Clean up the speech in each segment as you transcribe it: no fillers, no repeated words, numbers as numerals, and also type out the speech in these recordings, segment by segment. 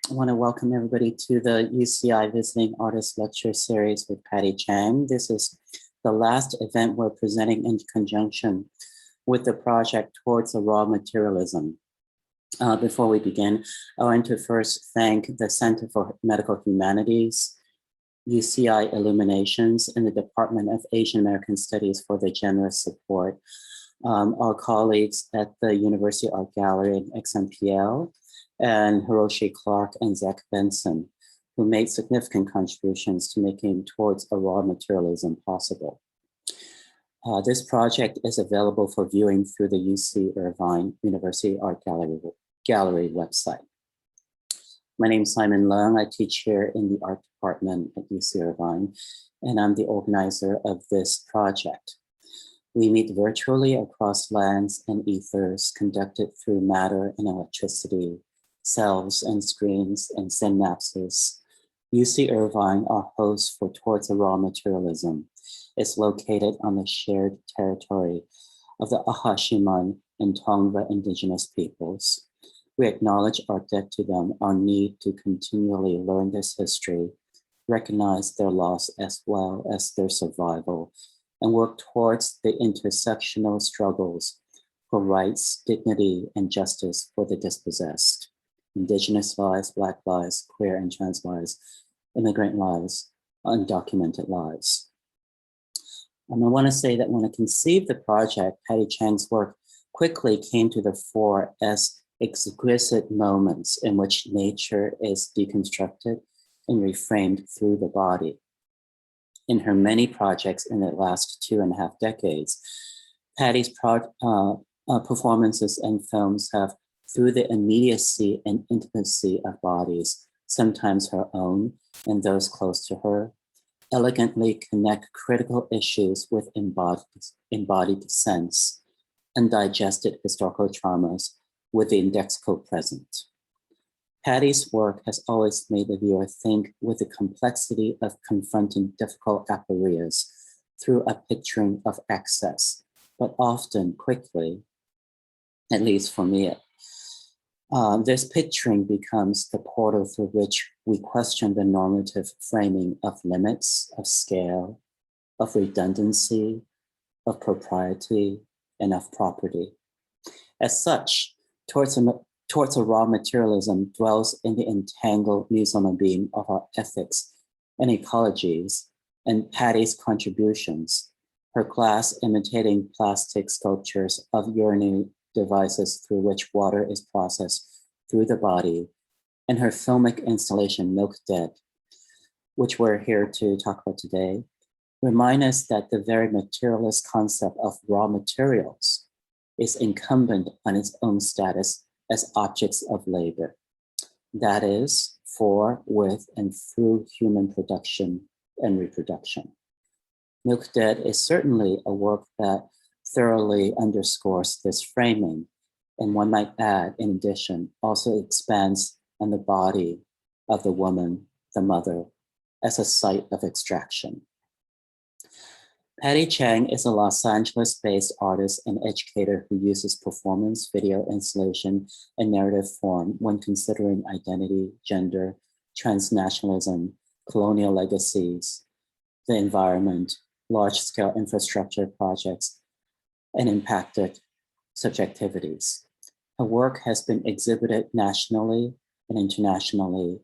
I want to welcome everybody to the UCI Visiting Artist Lecture Series with Patty Chang. This is the last event we're presenting in conjunction with the project Towards a Raw Materialism. Before we begin, I want to first thank the Center for Medical Humanities, UCI Illuminations, and the Department of Asian American Studies for their generous support. Our colleagues at the University Art Gallery and XMPL, and Hiroshi Clark and Zach Benson, who made significant contributions to making Towards a Raw Materialism possible. This project is available for viewing through the UC Irvine University Art Gallery website. My name is Simon Leung. I teach here in the art department at UC Irvine, and I'm the organizer of this project. We meet virtually across lands and ethers conducted through matter and electricity, cells and screens and synapses. UC Irvine, our host for Towards a Raw Materialism, is located on the shared territory of the Ahashiman and Tongva indigenous peoples. We acknowledge our debt to them, our need to continually learn this history, recognize their loss as well as their survival, and work towards the intersectional struggles for rights, dignity, and justice for the dispossessed. Indigenous lives, Black lives, queer and trans lives, immigrant lives, undocumented lives. And I want to say that when I conceived the project, Patty Chang's work quickly came to the fore as exquisite moments in which nature is deconstructed and reframed through the body. In her many projects in the last 2.5 decades, Patty's performances and films have, through the immediacy and intimacy of bodies, sometimes her own and those close to her, elegantly connect critical issues with embodied sense, undigested historical traumas with the indexical present. Patty's work has always made the viewer think with the complexity of confronting difficult aporias through a picturing of excess, but often quickly, at least for me, this picturing becomes the portal through which we question the normative framing of limits, of scale, of redundancy, of propriety, and of property. As such, Towards a Raw Materialism dwells in the entangled museum being of our ethics and ecologies, and Patty's contributions, her class imitating plastic sculptures of urinary devices through which water is processed through the body, and her filmic installation, Milk Dead, which we're here to talk about today, remind us that the very materialist concept of raw materials is incumbent on its own status as objects of labor. That is, for, with, and through human production and reproduction. Milk Dead is certainly a work that thoroughly underscores this framing, and one might add, in addition, also expands on the body of the woman, the mother, as a site of extraction. Patty Chang is a Los Angeles-based artist and educator who uses performance, video installation, and narrative form when considering identity, gender, transnationalism, colonial legacies, the environment, large-scale infrastructure projects, and impacted subjectivities. Her work has been exhibited nationally and internationally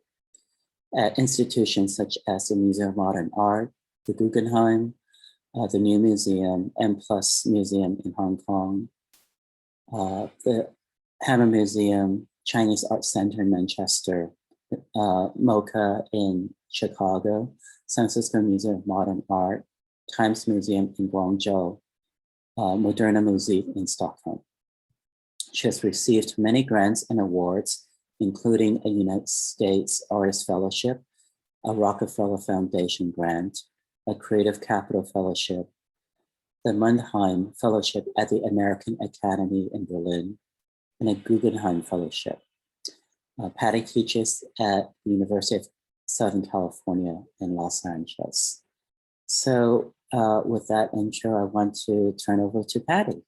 at institutions such as the Museum of Modern Art, the Guggenheim, the New Museum, M+ Museum in Hong Kong, the Hammer Museum, Chinese Art Center in Manchester, MoCA in Chicago, San Francisco Museum of Modern Art, Times Museum in Guangzhou, Moderna Museum in Stockholm. She has received many grants and awards, including a United States Artist Fellowship, a Rockefeller Foundation grant, a Creative Capital Fellowship, the Mannheim Fellowship at the American Academy in Berlin, and a Guggenheim Fellowship. Patty teaches at the University of Southern California in Los Angeles. So with that intro, I want to turn over to Patty.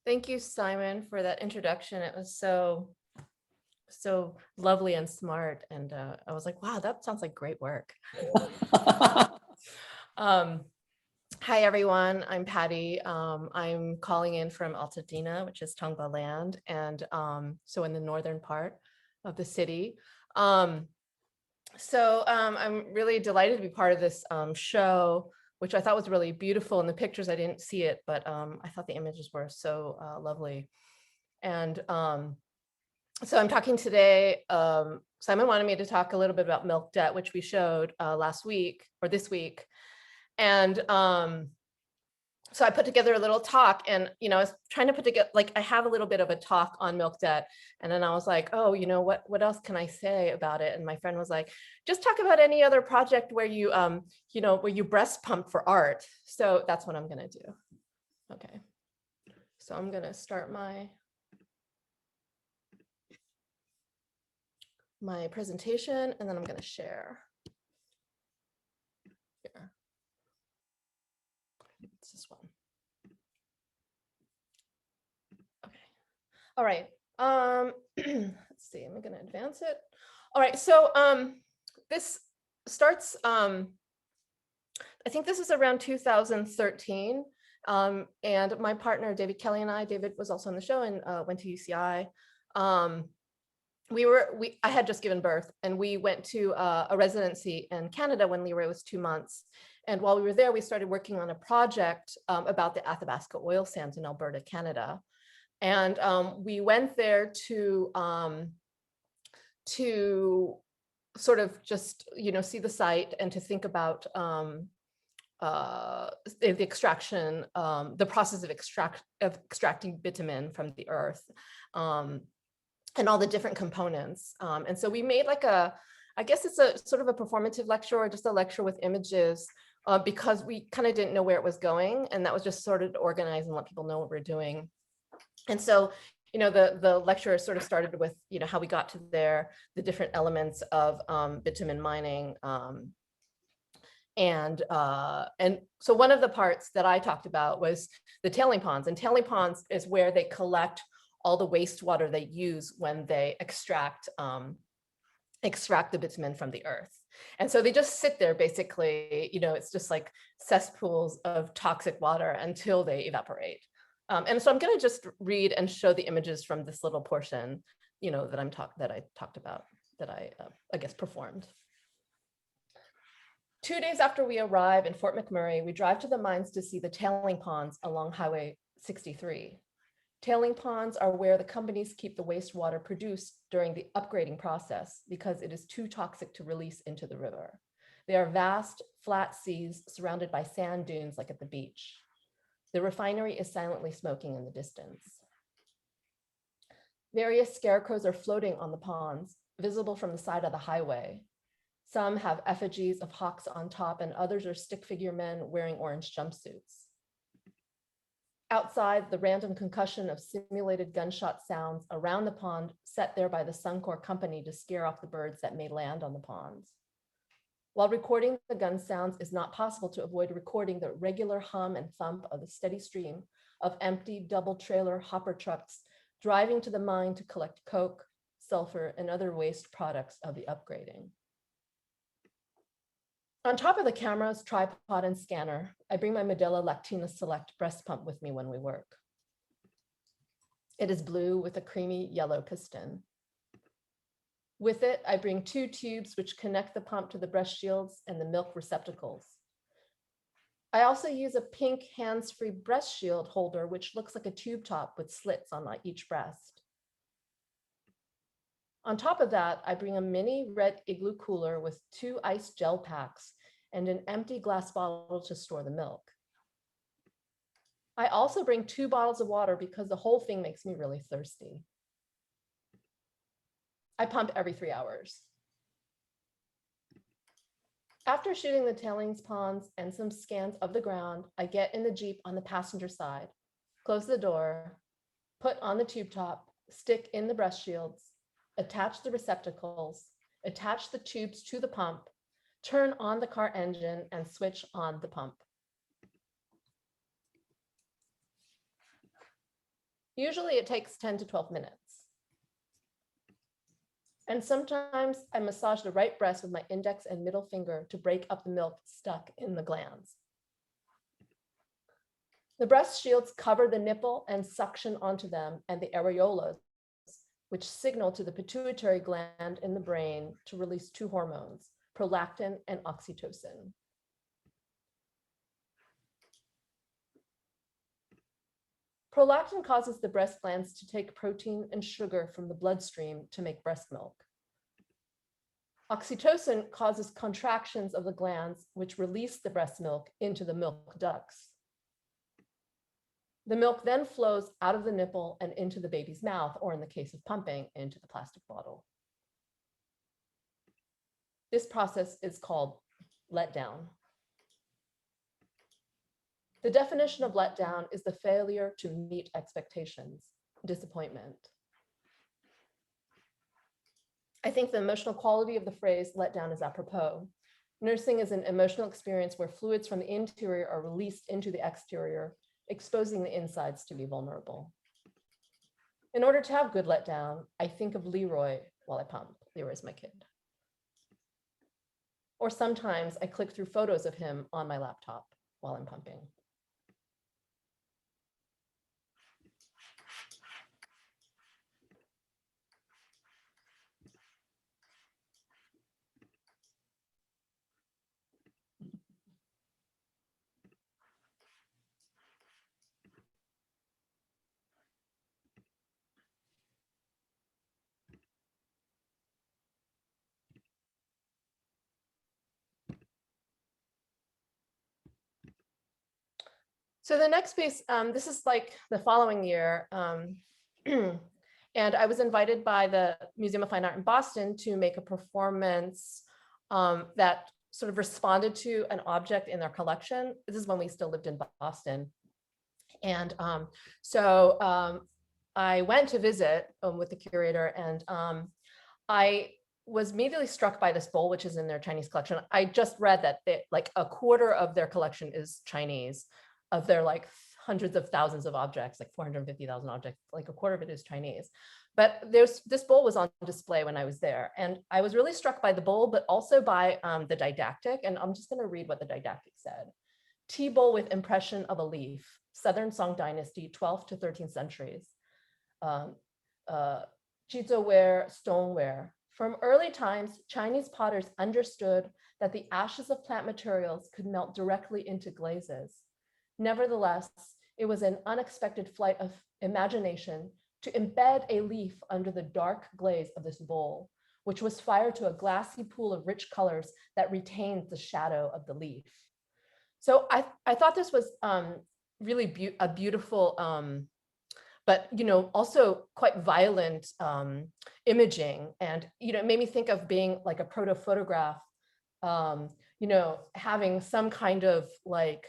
Thank you, Simon, for that introduction. It was so lovely and smart. And I was like, wow, that sounds like great work. Hi, everyone. I'm Patty. I'm calling in from Altadena, which is Tongva land, and so in the northern part of the city. I'm really delighted to be part of this show, which I thought was really beautiful. In the pictures, I didn't see it, but I thought the images were so lovely. And so I'm talking today. Simon wanted me to talk a little bit about milk debt, which we showed last week or this week. And so I put together a little talk, and I was trying to put together, like, I have a little bit of a talk on milk debt, and then I was like, oh, what else can I say about it? And my friend was like, just talk about any other project where you where you breast pump for art. So that's what I'm gonna do. Okay, so I'm gonna start my presentation, and then I'm gonna share here. It's this one. Okay. All right. Let's see. I'm going to advance it. All right. So this starts. I think this is around 2013, and my partner David Kelly and I. David was also on the show and went to UCI. I had just given birth, and we went to a residency in Canada when Leroy was 2 months. And while we were there, we started working on a project about the Athabasca oil sands in Alberta, Canada. And we went there to sort of just, see the site and to think about the extraction, the process of extracting bitumen from the earth, and all the different components. And so we made I guess it's a sort of a performative lecture, or just a lecture with images, because we kind of didn't know where it was going. And that was just sort of to organize and let people know what we're doing. And so, the lecture sort of started with, how we got to there, the different elements of bitumen mining. And so one of the parts that I talked about was the tailing ponds. And tailing ponds is where they collect all the wastewater they use when they extract the bitumen from the earth. And so they just sit there, basically, it's just like cesspools of toxic water until they evaporate. And so I'm going to just read and show the images from this little portion, that I talked about, that I guess performed. 2 days after we arrive in Fort McMurray, we drive to the mines to see the tailing ponds along Highway 63. Tailing ponds are where the companies keep the wastewater produced during the upgrading process because it is too toxic to release into the river. They are vast, flat seas surrounded by sand dunes like at the beach. The refinery is silently smoking in the distance. Various scarecrows are floating on the ponds, visible from the side of the highway. Some have effigies of hawks on top, and others are stick figure men wearing orange jumpsuits. Outside, the random concussion of simulated gunshot sounds around the pond, set there by the Suncor company to scare off the birds that may land on the ponds. While recording the gun sounds is not possible to avoid recording the regular hum and thump of the steady stream of empty double trailer hopper trucks driving to the mine to collect coke, sulfur, and other waste products of the upgrading. On top of the cameras, tripod, and scanner, I bring my Medela Lactina Select breast pump with me when we work. It is blue with a creamy yellow piston. With it, I bring 2 tubes which connect the pump to the breast shields and the milk receptacles. I also use a pink hands-free breast shield holder, which looks like a tube top with slits on each breast. On top of that, I bring a mini red igloo cooler with 2 ice gel packs and an empty glass bottle to store the milk. I also bring 2 bottles of water because the whole thing makes me really thirsty. I pump every 3 hours. After shooting the tailings ponds and some scans of the ground, I get in the Jeep on the passenger side, close the door, put on the tube top, stick in the breast shields, attach the receptacles, attach the tubes to the pump, turn on the car engine, and switch on the pump. Usually it takes 10 to 12 minutes. And sometimes I massage the right breast with my index and middle finger to break up the milk stuck in the glands. The breast shields cover the nipple and suction onto them and the areolas, which signal to the pituitary gland in the brain to release two hormones, prolactin and oxytocin. Prolactin causes the breast glands to take protein and sugar from the bloodstream to make breast milk. Oxytocin causes contractions of the glands, which release the breast milk into the milk ducts. The milk then flows out of the nipple and into the baby's mouth, or in the case of pumping, into the plastic bottle. This process is called letdown. The definition of letdown is the failure to meet expectations, disappointment. I think the emotional quality of the phrase letdown is apropos. Nursing is an emotional experience where fluids from the interior are released into the exterior, exposing the insides to be vulnerable. In order to have good letdown, I think of Leroy while I pump. Leroy's my kid. Or sometimes I click through photos of him on my laptop while I'm pumping. So the next piece, this is like the following year. And I was invited by the Museum of Fine Art in Boston to make a performance that sort of responded to an object in their collection. This is when we still lived in Boston. And I went to visit with the curator, and I was immediately struck by this bowl, which is in their Chinese collection. I just read that like a quarter of their collection is Chinese, of their like hundreds of thousands of objects, like 450,000 objects, like a quarter of it is Chinese. But this bowl was on display when I was there. And I was really struck by the bowl, but also by the didactic. And I'm just gonna read what the didactic said. Tea bowl with impression of a leaf, Southern Song Dynasty, 12th to 13th centuries. Jizoware, stoneware. From early times, Chinese potters understood that the ashes of plant materials could melt directly into glazes. Nevertheless, it was an unexpected flight of imagination to embed a leaf under the dark glaze of this bowl, which was fired to a glassy pool of rich colors that retained the shadow of the leaf. So I thought this was really a beautiful, but also quite violent imaging, and it made me think of being like a proto photograph, having some kind of like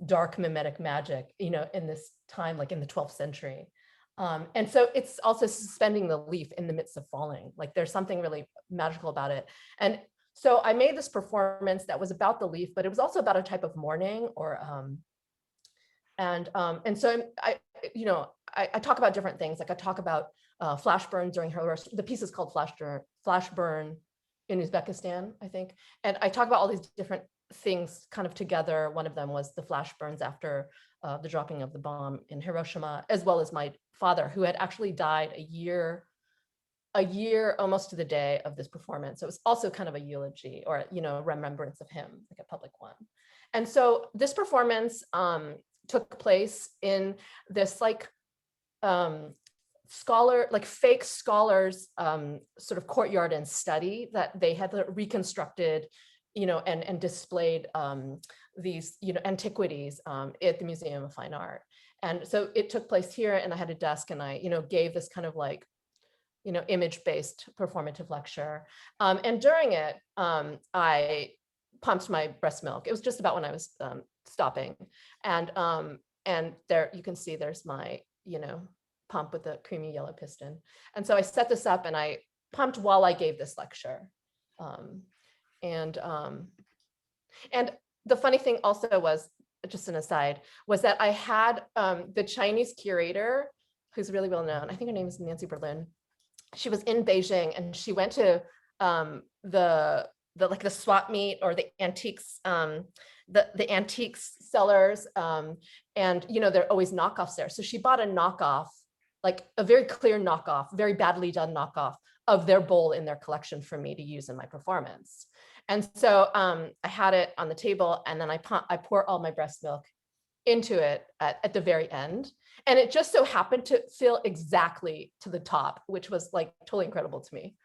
dark mimetic magic, in this time, like in the 12th century. And so it's also suspending the leaf in the midst of falling. Like there's something really magical about it. And so I made this performance that was about the leaf, but it was also about a type of mourning, or and so I talk about different things. Like I talk about flash burn during her, the piece is called Flash Burn in Uzbekistan, I think. And I talk about all these different things kind of together. One of them was the flash burns after the dropping of the bomb in Hiroshima, as well as my father, who had actually died a year almost to the day of this performance. So it was also kind of a eulogy, or remembrance of him, like a public one. And so this performance took place in this like fake scholars sort of courtyard and study that they had reconstructed, and displayed these, antiquities at the Museum of Fine Art. And so it took place here, and I had a desk, and I, gave this kind of like, image-based performative lecture. And during it, I pumped my breast milk. It was just about when I was stopping. And there you can see there's my, pump with the creamy yellow piston. And so I set this up and I pumped while I gave this lecture. And the funny thing also was, just an aside, was that I had the Chinese curator who's really well known. I think her name is Nancy Berlin. She was in Beijing and she went to the like the swap meet or the antiques sellers, and there are always knockoffs there. So she bought a knockoff, like a very clear knockoff, very badly done knockoff of their bowl in their collection for me to use in my performance. And so I had it on the table, and then I pour all my breast milk into it at the very end. And it just so happened to fill exactly to the top, which was like totally incredible to me.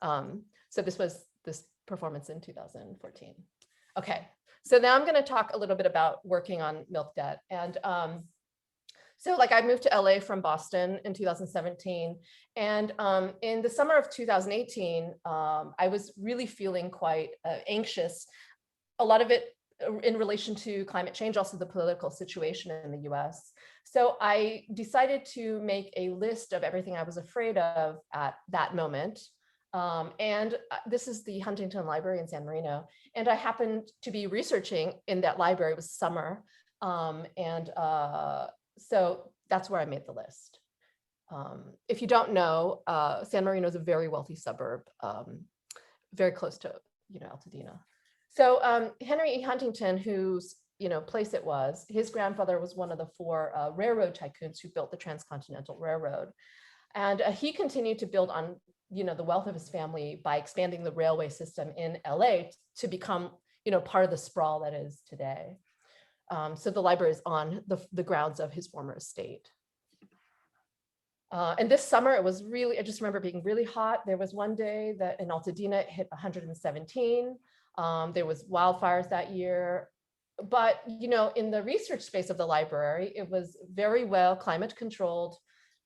So this was this performance in 2014. Okay, so now I'm going to talk a little bit about working on milk debt. And so like I moved to LA from Boston in 2017. And in the summer of 2018, I was really feeling quite anxious. A lot of it in relation to climate change, also the political situation in the US. So I decided to make a list of everything I was afraid of at that moment. And this is the Huntington Library in San Marino. And I happened to be researching in that library. It was summer. So that's where I made the list. If you don't know, San Marino is a very wealthy suburb, very close to Altadena. So Henry E. Huntington, whose place it was, his grandfather was one of the 4 railroad tycoons who built the Transcontinental Railroad. And he continued to build on the wealth of his family by expanding the railway system in LA to become part of the sprawl that is today. So the library is on the grounds of his former estate. And this summer, it was really, I just remember being really hot. There was one day that in Altadena it hit 117. There was wildfires that year. But, in the research space of the library, it was very well climate controlled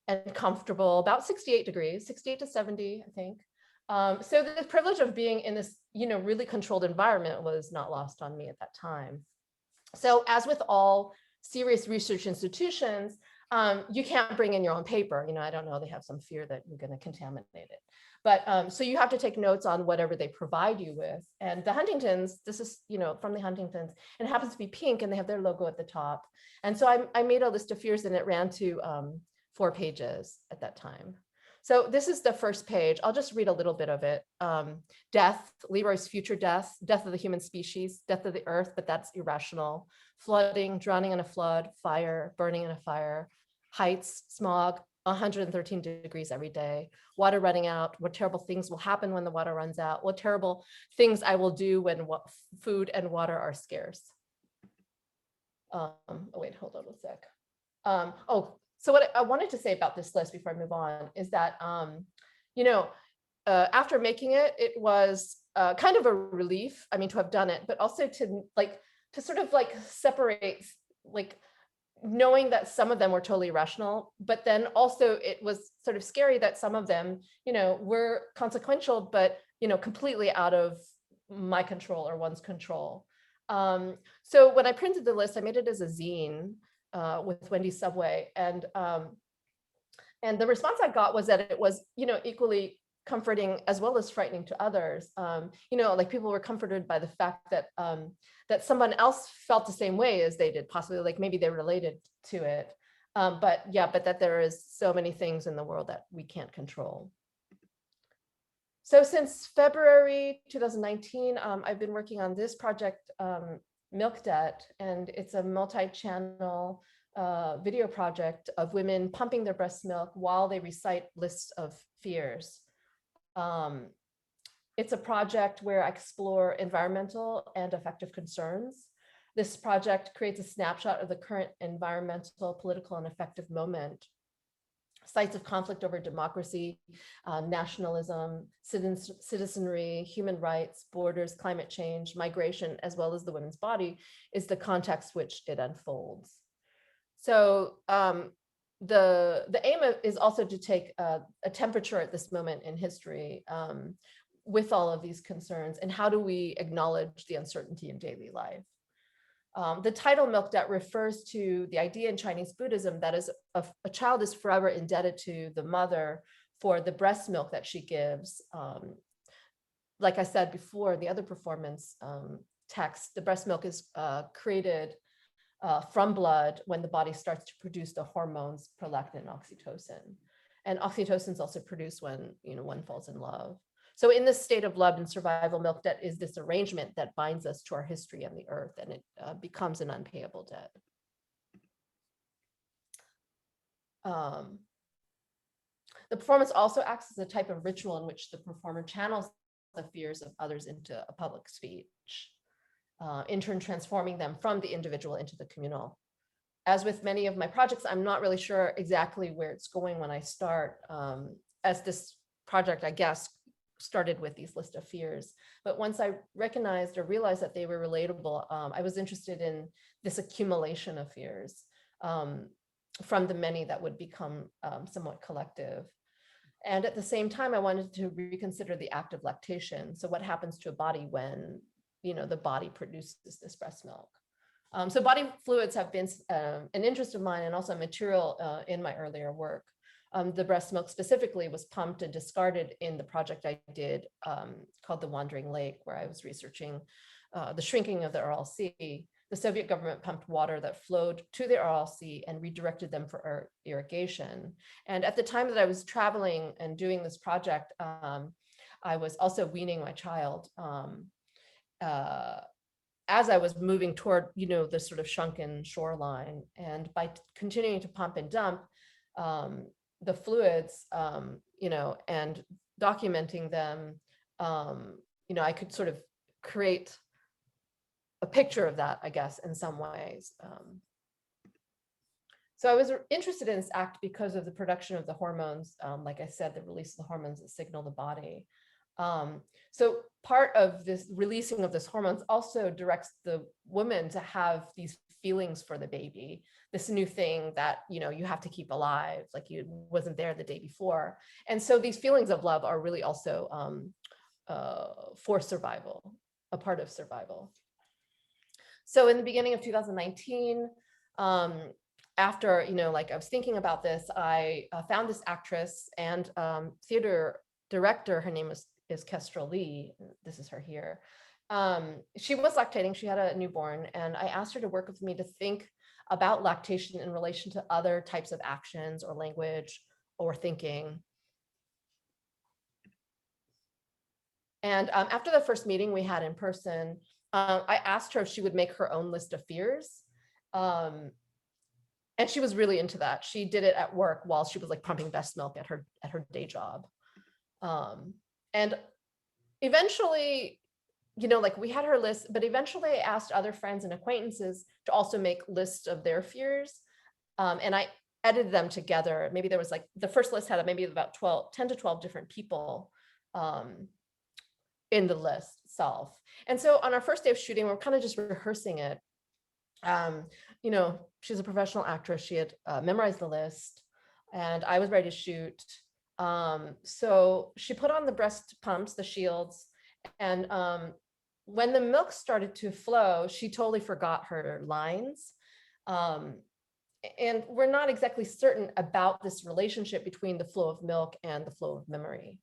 and comfortable, about 68 degrees, 68 to 70, I think. So the privilege of being in this, really controlled environment was not lost on me at that time. So as with all serious research institutions, you can't bring in your own paper. I don't know, they have some fear that you're going to contaminate it. But so you have to take notes on whatever they provide you with. And the Huntingtons, this is, from the Huntingtons, and it happens to be pink and they have their logo at the top. And so I made a list of fears and it ran to 4 pages at that time. So this is the first page. I'll just read a little bit of it. Death, Leroy's future death, death of the human species, death of the earth, but that's irrational. Flooding, drowning in a flood, fire, burning in a fire, heights, smog, 113 degrees every day, water running out, what terrible things will happen when the water runs out, what terrible things I will do when food and water are scarce. Oh, wait, hold on a sec. So what I wanted to say about this list before I move on is that, after making it, it was kind of a relief, to have done it, but also to sort of separate, knowing that some of them were totally irrational, but then also it was sort of scary that some of them, were consequential, but, completely out of my control or one's control. So when I printed the list, I made it as a zine with Wendy's Subway. And the response I got was that it was, equally comforting as well as frightening to others. People were comforted by the fact that that someone else felt the same way as they did, possibly maybe they related to it. But that there is so many things in the world that we can't control. So since February 2019, I've been working on this project, Milk Debt, and it's a multi-channel video project of women pumping their breast milk while they recite lists of fears. It's a project where I explore environmental and affective concerns. This project creates a snapshot of the current environmental, political, and affective moment. Sites of conflict over democracy, nationalism, citizenry, human rights, borders, climate change, migration, as well as the women's body is the context which it unfolds. So the aim is also to take a temperature at this moment in history with all of these concerns, and how do we acknowledge the uncertainty in daily life? The title Milk Debt refers to the idea in Chinese Buddhism that is a child is forever indebted to the mother for the breast milk that she gives. Like I said before, the other performance text, the breast milk is created from blood when the body starts to produce the hormones prolactin and oxytocin. And oxytocin is also produced when one falls in love. So in this state of love and survival, milk debt is this arrangement that binds us to our history and the earth, and it becomes an unpayable debt. The performance also acts as a type of ritual in which the performer channels the fears of others into a public speech, in turn transforming them from the individual into the communal. As with many of my projects, I'm not really sure exactly where it's going when I start, as this project, I guess, started with these list of fears. But once I recognized or realized that they were relatable, I was interested in this accumulation of fears from the many that would become somewhat collective. And at the same time, I wanted to reconsider the act of lactation. So what happens to a body when the body produces this breast milk? So body fluids have been an interest of mine and also a material in my earlier work. The breast milk specifically was pumped and discarded in the project I did called The Wandering Lake, where I was researching the shrinking of the Aral Sea. The Soviet government pumped water that flowed to the Aral Sea and redirected them for irrigation. And at the time that I was traveling and doing this project, I was also weaning my child as I was moving toward, the sort of shrunken shoreline. And by continuing to pump and dump the fluids, and documenting them, I could sort of create a picture of that, I guess, in some ways. So I was interested in this act because of the production of the hormones, like I said, the release of the hormones that signal the body. So part of this releasing of this hormones also directs the woman to have these feelings for the baby, this new thing that, you have to keep alive, like you wasn't there the day before. And so these feelings of love are really also for survival, a part of survival. So in the beginning of 2019, after, I was thinking about this, I found this actress and theater director. Her name is Kestrel Lee. This is her here. She was lactating. She had a newborn, and I asked her to work with me to think about lactation in relation to other types of actions or language or thinking. And after the first meeting we had in person, I asked her if she would make her own list of fears. And she was really into that. She did it at work while she was pumping breast milk at her day job. And eventually, we had her list, but eventually I asked other friends and acquaintances to also make lists of their fears. And I edited them together. Maybe there was the first list had maybe about 10 to 12 different people in the list itself. And so on our first day of shooting, we're kind of just rehearsing it. She's a professional actress. She had memorized the list, and I was ready to shoot. So she put on the breast pumps, the shields, and when the milk started to flow, she totally forgot her lines. And we're not exactly certain about this relationship between the flow of milk and the flow of memory.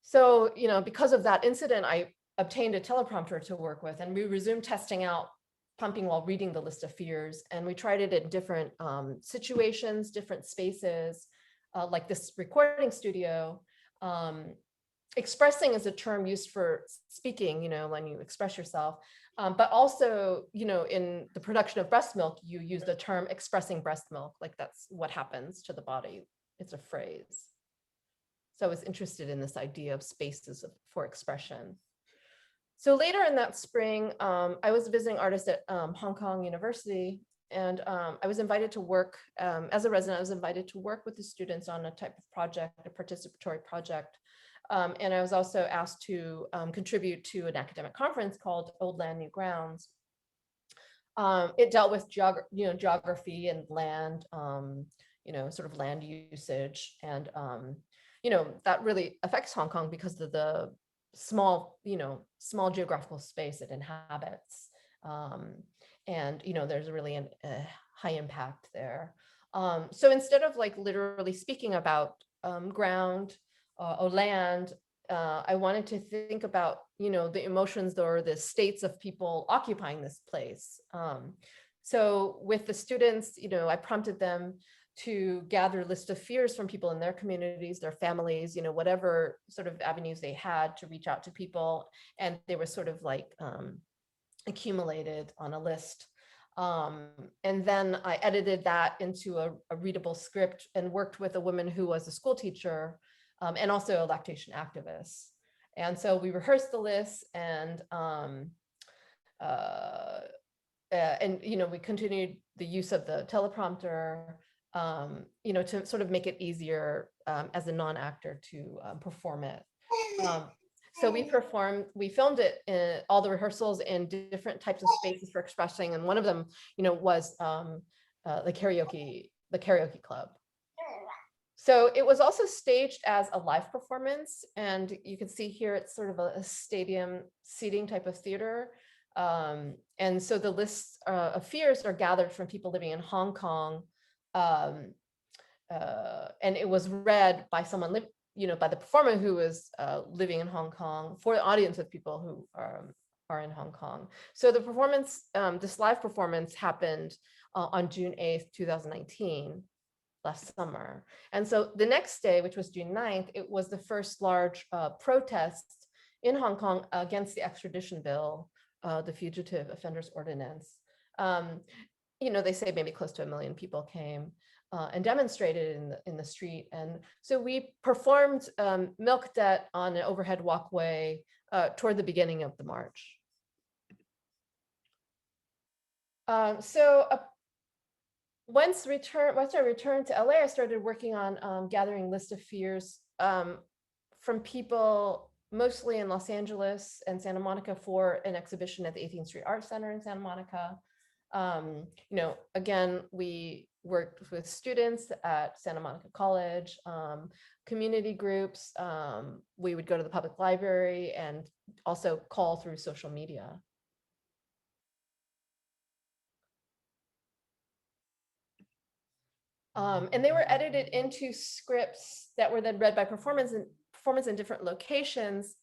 So, because of that incident, I obtained a teleprompter to work with, and we resumed testing out pumping while reading the list of fears. And we tried it in different situations, different spaces, like this recording studio. Expressing is a term used for speaking, when you express yourself, but also, in the production of breast milk, you use the term expressing breast milk, that's what happens to the body. It's a phrase. So I was interested in this idea of spaces for expression. So later in that spring, I was a visiting artist at Hong Kong University, and I was invited to work, as a resident, I was invited to work with the students on a type of project, a participatory project. And I was also asked to contribute to an academic conference called Old Land, New Grounds. It dealt with geography and land, sort of land usage. And, that really affects Hong Kong because of the small geographical space it inhabits. And, there's really a high impact there. So instead of literally speaking about ground or land, I wanted to think about, the emotions or the states of people occupying this place. So with the students, I prompted them to gather a list of fears from people in their communities, their families, whatever sort of avenues they had to reach out to people. And they were sort of like accumulated on a list. And then I edited that into a readable script and worked with a woman who was a school teacher and also a lactation activist. And so we rehearsed the list and we continued the use of the teleprompter, to sort of make it easier as a non-actor to perform it. So we filmed it in all the rehearsals in different types of spaces for expressing. And one of them, was the karaoke club. So it was also staged as a live performance. And you can see here, it's sort of a stadium seating type of theater. And so the lists of fears are gathered from people living in Hong Kong. And it was read by someone, by the performer who was living in Hong Kong for the audience of people who are in Hong Kong. So the performance, this live performance happened on June 8th, 2019, last summer. And so the next day, which was June 9th, it was the first large protest in Hong Kong against the extradition bill, the Fugitive Offenders Ordinance. They say maybe close to 1 million people came and demonstrated in the street. And so we performed Milk Debt on an overhead walkway toward the beginning of the march. Once I returned to LA, I started working on gathering list of fears from people mostly in Los Angeles and Santa Monica for an exhibition at the 18th Street Art Center in Santa Monica. Again, we worked with students at Santa Monica College, community groups. We would go to the public library and also call through social media. And they were edited into scripts that were then read by performers in different locations.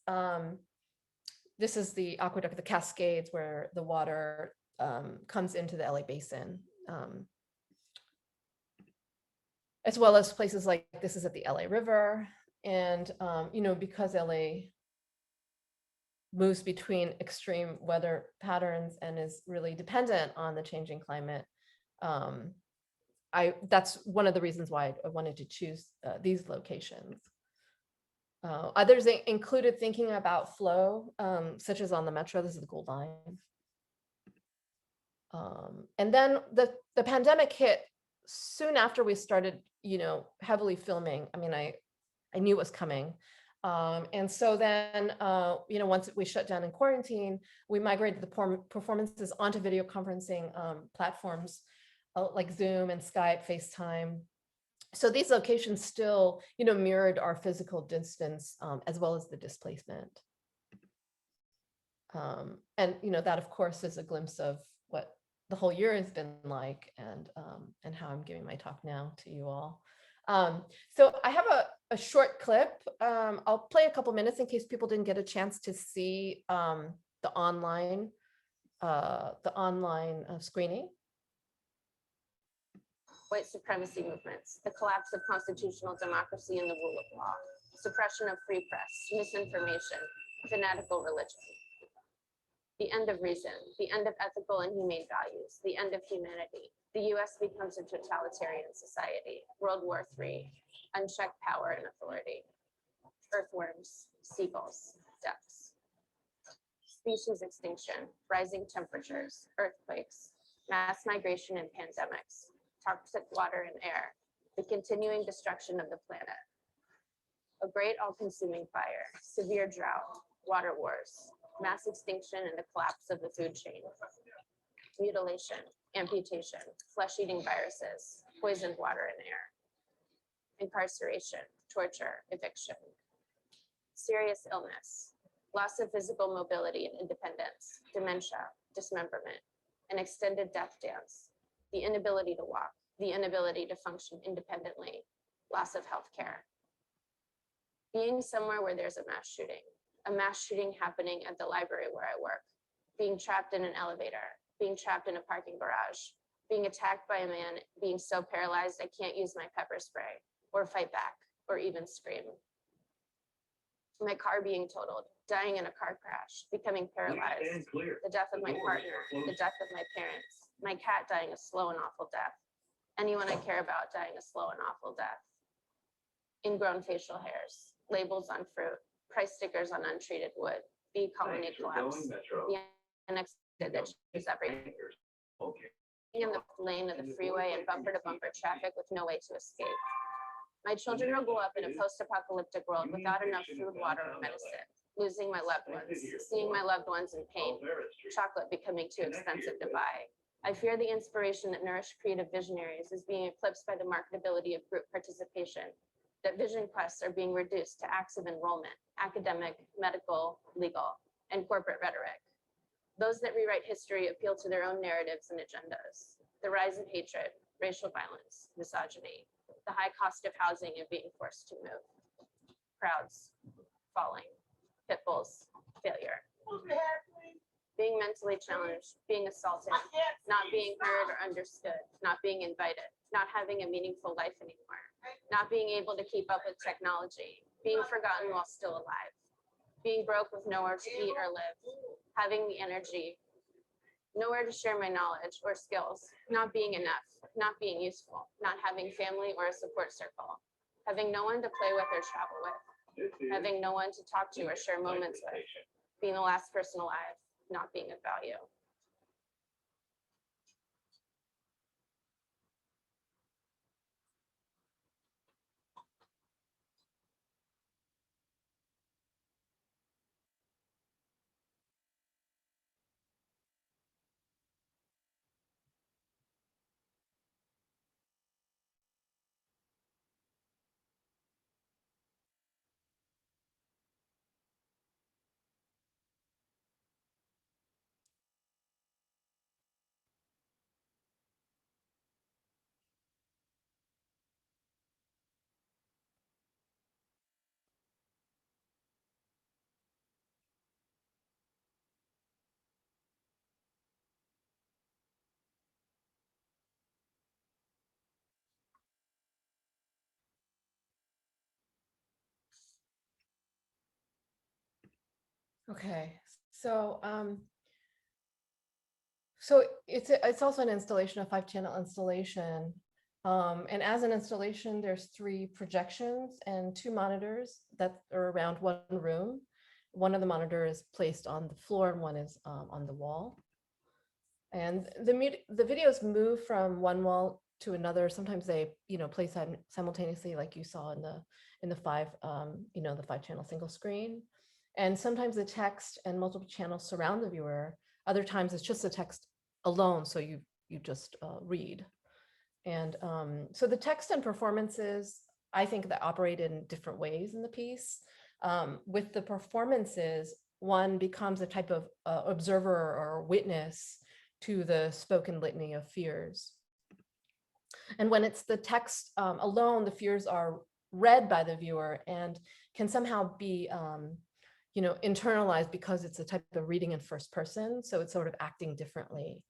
This is the aqueduct of the Cascades, where the water comes into the LA basin, as well as places like this is at the LA River. And, because LA moves between extreme weather patterns and is really dependent on the changing climate, that's one of the reasons why I wanted to choose these locations. Others included thinking about flow, such as on the metro. This is the Gold Line. And then the pandemic hit soon after we started, heavily filming. I mean, I knew it was coming. And so then, once we shut down in quarantine, we migrated the performances onto video conferencing platforms like Zoom and Skype, FaceTime. So these locations still, mirrored our physical distance as well as the displacement. And, that of course is a glimpse of what the whole year has been like and how I'm giving my talk now to you all. So I have a short clip. I'll play a couple minutes in case people didn't get a chance to see the online screening. White supremacy movements, the collapse of constitutional democracy and the rule of law, suppression of free press, misinformation, fanatical religion. The end of reason, the end of ethical and humane values, the end of humanity. The US becomes a totalitarian society. World War III, unchecked power and authority. Earthworms, seagulls, ducks. Species extinction, rising temperatures, earthquakes, mass migration and pandemics, toxic water and air, the continuing destruction of the planet. A great all-consuming fire, severe drought, water wars, mass extinction and the collapse of the food chain. Mutilation, amputation, flesh-eating viruses, poisoned water and air. Incarceration, torture, eviction. Serious illness, loss of physical mobility and independence, dementia, dismemberment, an extended death dance, the inability to walk, the inability to function independently, loss of health care. being somewhere where there's a mass shooting happening at the library where I work, being trapped in an elevator, being trapped in a parking garage, being attacked by a man, being so paralyzed I can't use my pepper spray or fight back or even scream. My car being totaled, dying in a car crash, becoming paralyzed, the death of my partner, the death of my parents, my cat dying a slow and awful death, anyone I care about dying a slow and awful death, ingrown facial hairs, labels on fruit, price stickers on untreated wood, bee colony collapse, the unexpected that changes everything. In the lane of the freeway and bumper to bumper traffic with no way to escape. My children will grow up in a post-apocalyptic world without enough food, water, or medicine, losing my loved ones, seeing my loved ones in pain, chocolate becoming too expensive to buy. I fear the inspiration that nourished creative visionaries is being eclipsed by the marketability of group participation, that vision quests are being reduced to acts of enrollment, academic, medical, legal, and corporate rhetoric. Those that rewrite history appeal to their own narratives and agendas. The rise of hatred, racial violence, misogyny, the high cost of housing and being forced to move, crowds, falling, pit bulls, failure, being mentally challenged, being assaulted, not being heard or understood, not being invited, not having a meaningful life anymore, not being able to keep up with technology, being forgotten while still alive, being broke with nowhere to eat or live, having the energy, nowhere to share my knowledge or skills, not being enough, not being useful, not having family or a support circle, having no one to play with or travel with, having no one to talk to or share moments with, being the last person alive, not being of value. Okay, so it's also an installation, a 5-channel installation. And as an installation, there's 3 projections and 2 monitors that are around one room. One of the monitors is placed on the floor and one is on the wall. And the videos move from one wall to another. Sometimes they, play simultaneously, like you saw in the 5-channel single screen. And sometimes the text and multiple channels surround the viewer. Other times it's just the text alone, so you just read. And so the text and performances, I think, that operate in different ways in the piece. With the performances, one becomes a type of observer or witness to the spoken litany of fears. And when it's the text alone, the fears are read by the viewer and can somehow be internalized because it's a type of reading in first person. So it's sort of acting differently.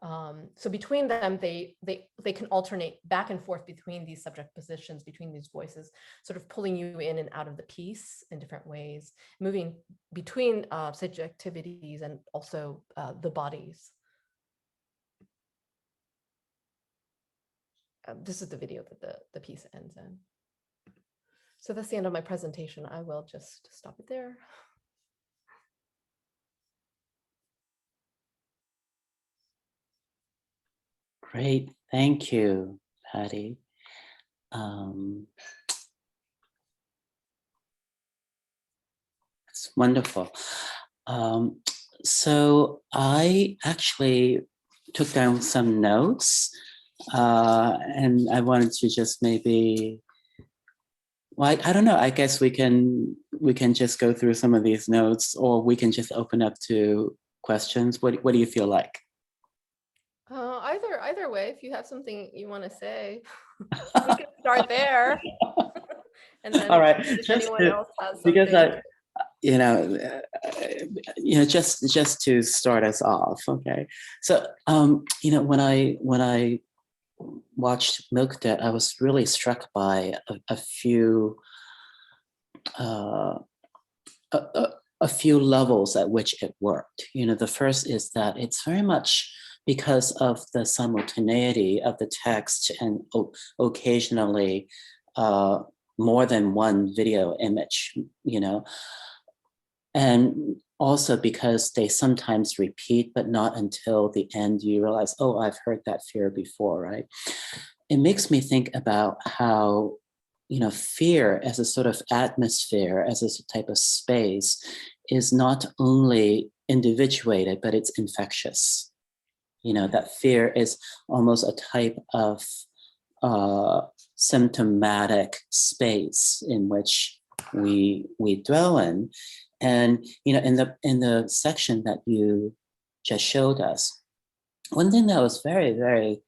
So between them, they can alternate back and forth between these subject positions, between these voices, sort of pulling you in and out of the piece in different ways, moving between subjectivities and also the bodies. This is the video that the piece ends in. So that's the end of my presentation. I will just stop it there. Great, thank you, Patty. It's wonderful. So I actually took down some notes, and I wanted to just maybe, well, I don't know. I guess we can just go through some of these notes, or we can just open up to questions. What do you feel like? Either way, if you have something you want to say, we can start there. And then All right, if just anyone else has because something. you know, just to start us off, okay. So, when I watched Milk Debt, I was really struck by a few a few levels at which it worked. The first is that it's very much because of the simultaneity of the text and occasionally more than one video image, and also because they sometimes repeat, but not until the end you realize, oh, I've heard that fear before, right? It makes me think about how, fear as a sort of atmosphere, as a type of space, is not only individuated, but it's infectious. That fear is almost a type of symptomatic space in which we dwell in. And in the section that you just showed us, one thing that I was very, very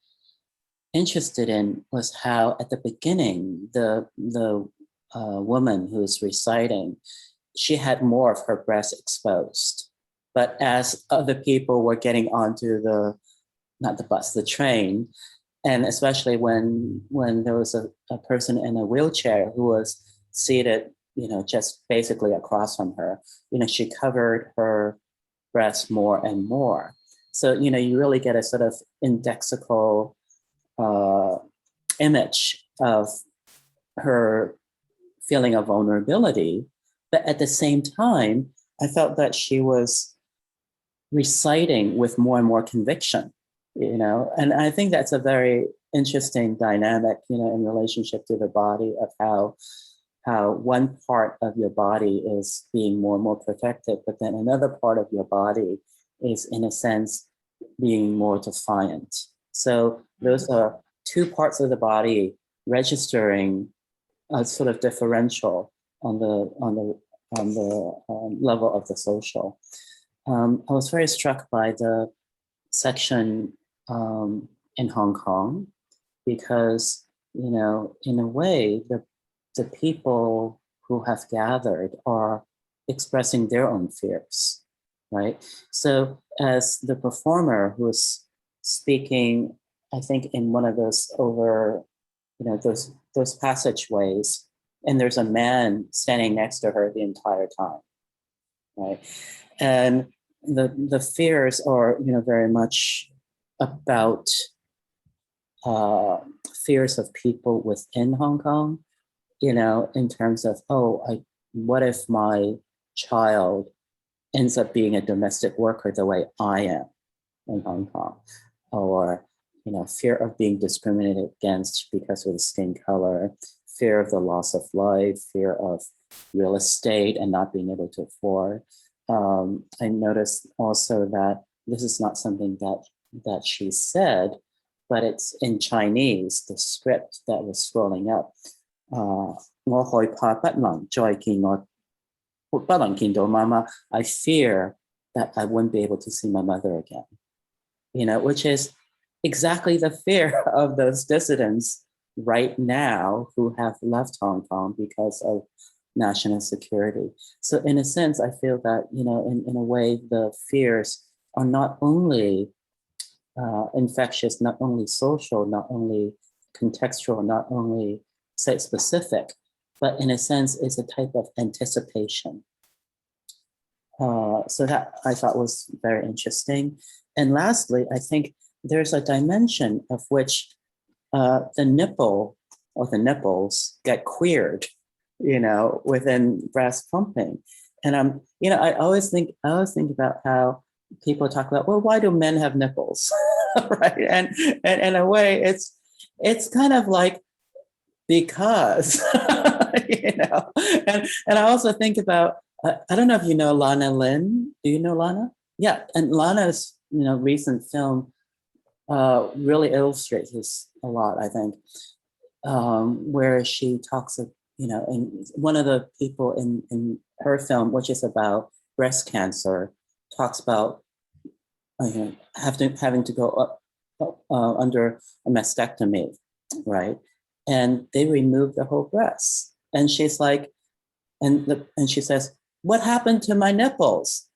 interested in was how at the beginning the woman who's reciting, she had more of her breast exposed, but as other people were getting onto the train, and especially when there was a person in a wheelchair who was seated, just basically across from her, she covered her breast more and more. So, you really get a sort of indexical image of her feeling of vulnerability. But at the same time, I felt that she was reciting with more and more conviction, and I think that's a very interesting dynamic, in relationship to the body, of how one part of your body is being more and more protected, but then another part of your body is, in a sense, being more defiant. So those are two parts of the body registering a sort of differential on the level of the social. I was very struck by the section in Hong Kong because, in a way, the people who have gathered are expressing their own fears, right? So as the performer who's speaking, I think in one of those those passageways, and there's a man standing next to her the entire time, right? And the fears are, very much about fears of people within Hong Kong, in terms of, what if my child ends up being a domestic worker the way I am in Hong Kong, or fear of being discriminated against because of the skin color, fear of the loss of life, fear of real estate and not being able to afford. I noticed also that this is not something that she said, but it's in Chinese, the script that was scrolling up. 我害怕不能再見我不能見到媽媽. I fear that I wouldn't be able to see my mother again. Which is exactly the fear of those dissidents right now who have left Hong Kong because of national security. So in a sense, I feel that, in a way, the fears are not only infectious, not only social, not only contextual, not only site-specific, but in a sense, it's a type of anticipation. So that I thought was very interesting. And lastly, I think there's a dimension of which the nipple or the nipples get queered, within breast pumping. And I always think about how people talk about, well, why do men have nipples, right? And in a way, it's kind of like because, And I also think about, I don't know if you know Lana Lin. Do you know Lana? Yeah, and Lana's recent film really illustrates this a lot, I think, where she talks of, and one of the people in her film, which is about breast cancer, talks about having to go up under a mastectomy, right? And they remove the whole breast. And she's like, and she says, what happened to my nipples?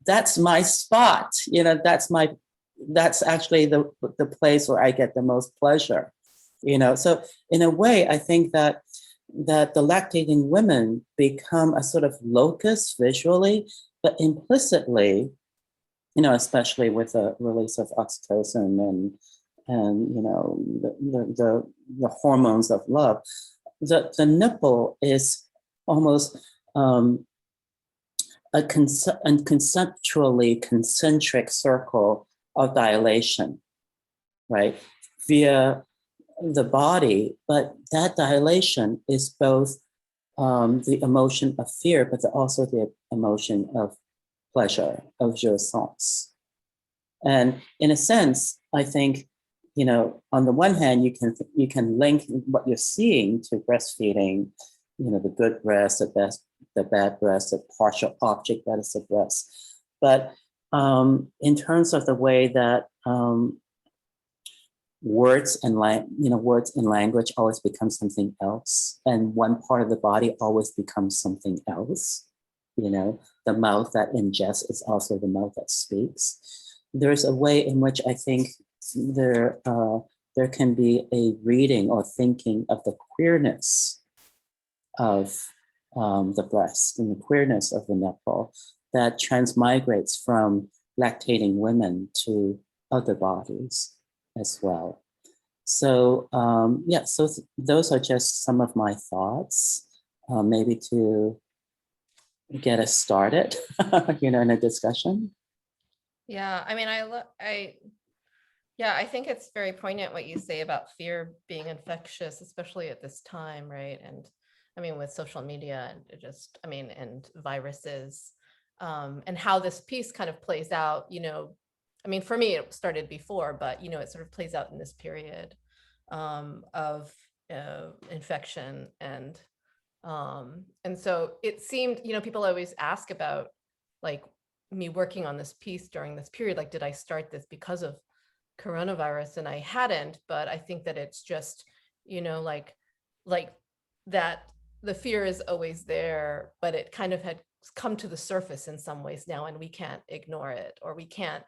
That's my spot. That's actually the place where I get the most pleasure. So in a way, I think that the lactating women become a sort of locus visually, but implicitly, especially with the release of oxytocin and the hormones of love, the nipple is almost a conceptually concentric circle of dilation, right, via the body. But that dilation is both the emotion of fear, but also the emotion of pleasure, of jouissance. And in a sense, I think, on the one hand, you can link what you're seeing to breastfeeding, the good breast, the bad breast, the partial object that is the breast. But in terms of the way that words in language always become something else, and one part of the body always becomes something else. The mouth that ingests is also the mouth that speaks. There's a way in which I think there can be a reading or thinking of the queerness of the breast and the queerness of the nipple that transmigrates from lactating women to other bodies as well. So so those are just some of my thoughts, maybe to get us started, in a discussion. Yeah, I mean, I think it's very poignant what you say about fear being infectious, especially at this time, right? And I mean, with social media and and viruses, and how this piece kind of plays out, I mean, for me, it started before, but, it sort of plays out in this period of infection. And so it seemed, people always ask about like me working on this piece during this period, like, did I start this because of coronavirus? And I hadn't, but I think that it's just, like that the fear is always there, but it kind of had come to the surface in some ways now, and we can't ignore it, or we can't,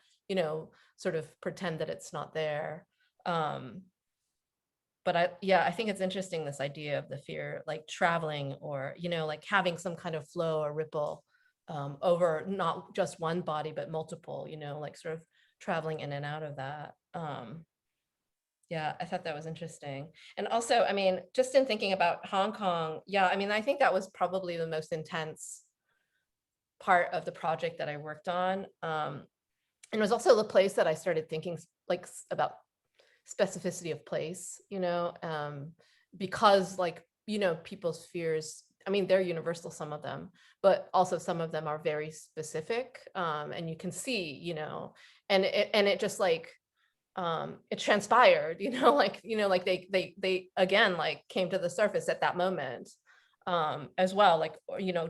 sort of pretend that it's not there. But I think it's interesting, this idea of the fear, like traveling, or, like having some kind of flow or ripple over not just one body, but multiple, like sort of traveling in and out of that. I thought that was interesting. And also, I mean, just in thinking about Hong Kong, I mean, I think that was probably the most intense part of the project that I worked on. And it was also the place that I started thinking like about specificity of place, because like, people's fears, I mean, they're universal, some of them, but also some of them are very specific. And you can see, and it just like, it transpired, like they again, like came to the surface at that moment, as well, like,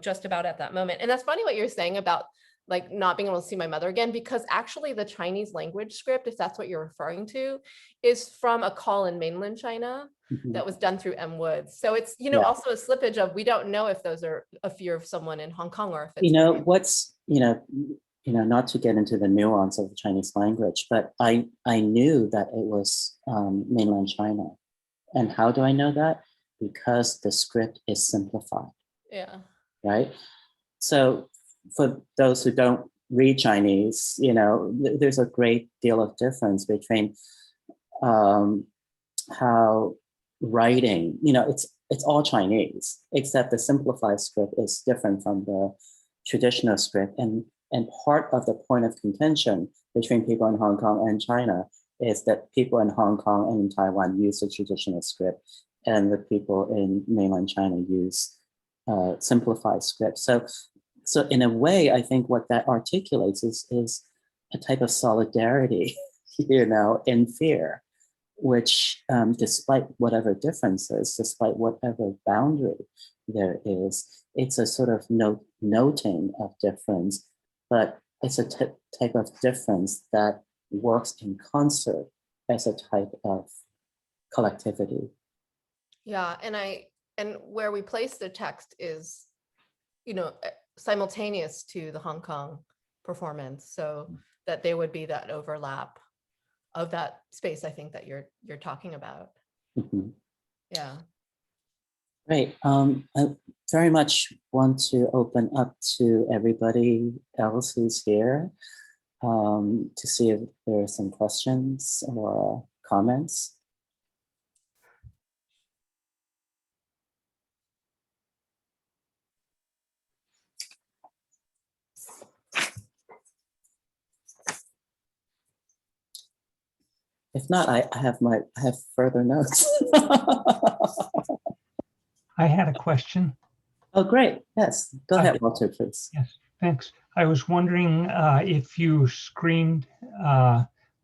just about at that moment. And that's funny what you're saying about like not being able to see my mother again, because actually the Chinese language script, if that's what you're referring to, is from a call in mainland China that was done through M. Woods. So it's, also a slippage of, we don't know if those are a fear of someone in Hong Kong, or if it's what's, not to get into the nuance of the Chinese language, but I knew that it was mainland China. And how do I know that? Because the script is simplified. Yeah. Right. So for those who don't read Chinese, there's a great deal of difference between how writing, it's all Chinese, except the simplified script is different from the traditional script. And part of the point of contention between people in Hong Kong and China is that people in Hong Kong and in Taiwan use the traditional script, and the people in mainland China use simplified script. So in a way, I think what that articulates is a type of solidarity, in fear, which despite whatever differences, despite whatever boundary there is, it's a sort of noting of difference, but it's a type of difference that works in concert as a type of collectivity. Yeah, and I where we place the text is, simultaneous to the Hong Kong performance, so that there would be that overlap of that space, I think, that you're talking about. Mhm. Yeah. Great. I very much want to open up to everybody else who's here to see if there are some questions or comments. If not, I have further notes. I had a question. Oh, great. Yes. Go ahead, Walter, please. Yes, thanks. I was wondering if you screened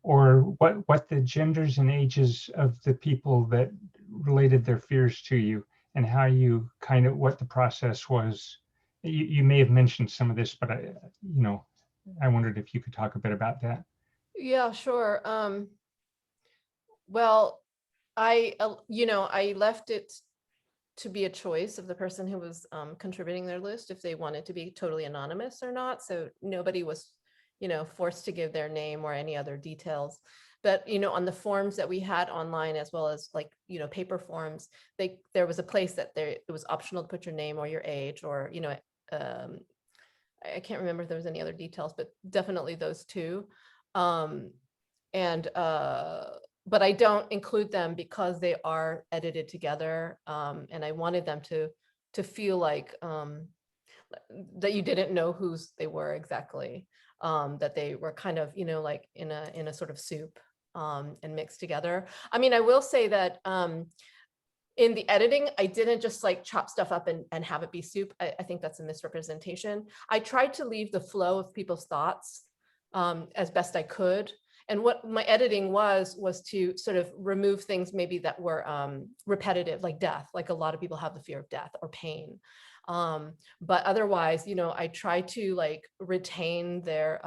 or what the genders and ages of the people that related their fears to you, and how you what the process was. You may have mentioned some of this, but I wondered if you could talk a bit about that. Yeah, sure. Well, I left it to be a choice of the person who was contributing their list, if they wanted to be totally anonymous or not. So nobody was, forced to give their name or any other details. But, on the forms that we had online, as well as paper forms, there was a place that it was optional to put your name or your age, or, I can't remember if there was any other details, but definitely those two. But I don't include them because they are edited together, and I wanted them to feel like that you didn't know whose they were exactly, that they were kind of like in a sort of soup, and mixed together. I mean, I will say that in the editing, I didn't just like chop stuff up and have it be soup. I think that's a misrepresentation. I tried to leave the flow of people's thoughts as best I could. And what my editing was to sort of remove things maybe that were repetitive, like death, like a lot of people have the fear of death or pain. But otherwise, I try to like retain their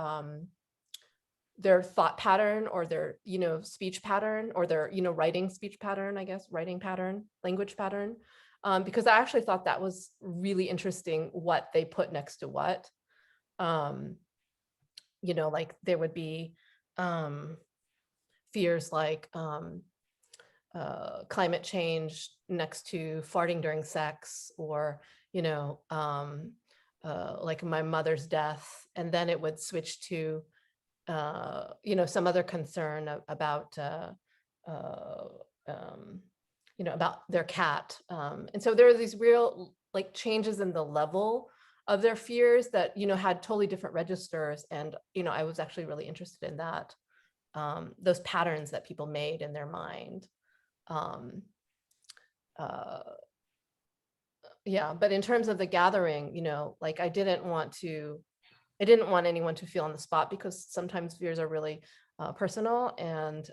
thought pattern, or their, speech pattern, or their, writing speech pattern, I guess, writing pattern, language pattern, because I actually thought that was really interesting what they put next to what. Like there would be fears like climate change next to farting during sex, or like my mother's death, and then it would switch to some other concern about about their cat, and so there are these real like changes in the level of their fears that had totally different registers. And I was actually really interested in that, those patterns that people made in their mind. Yeah, but in terms of the gathering, like I didn't want anyone to feel on the spot, because sometimes fears are really personal, and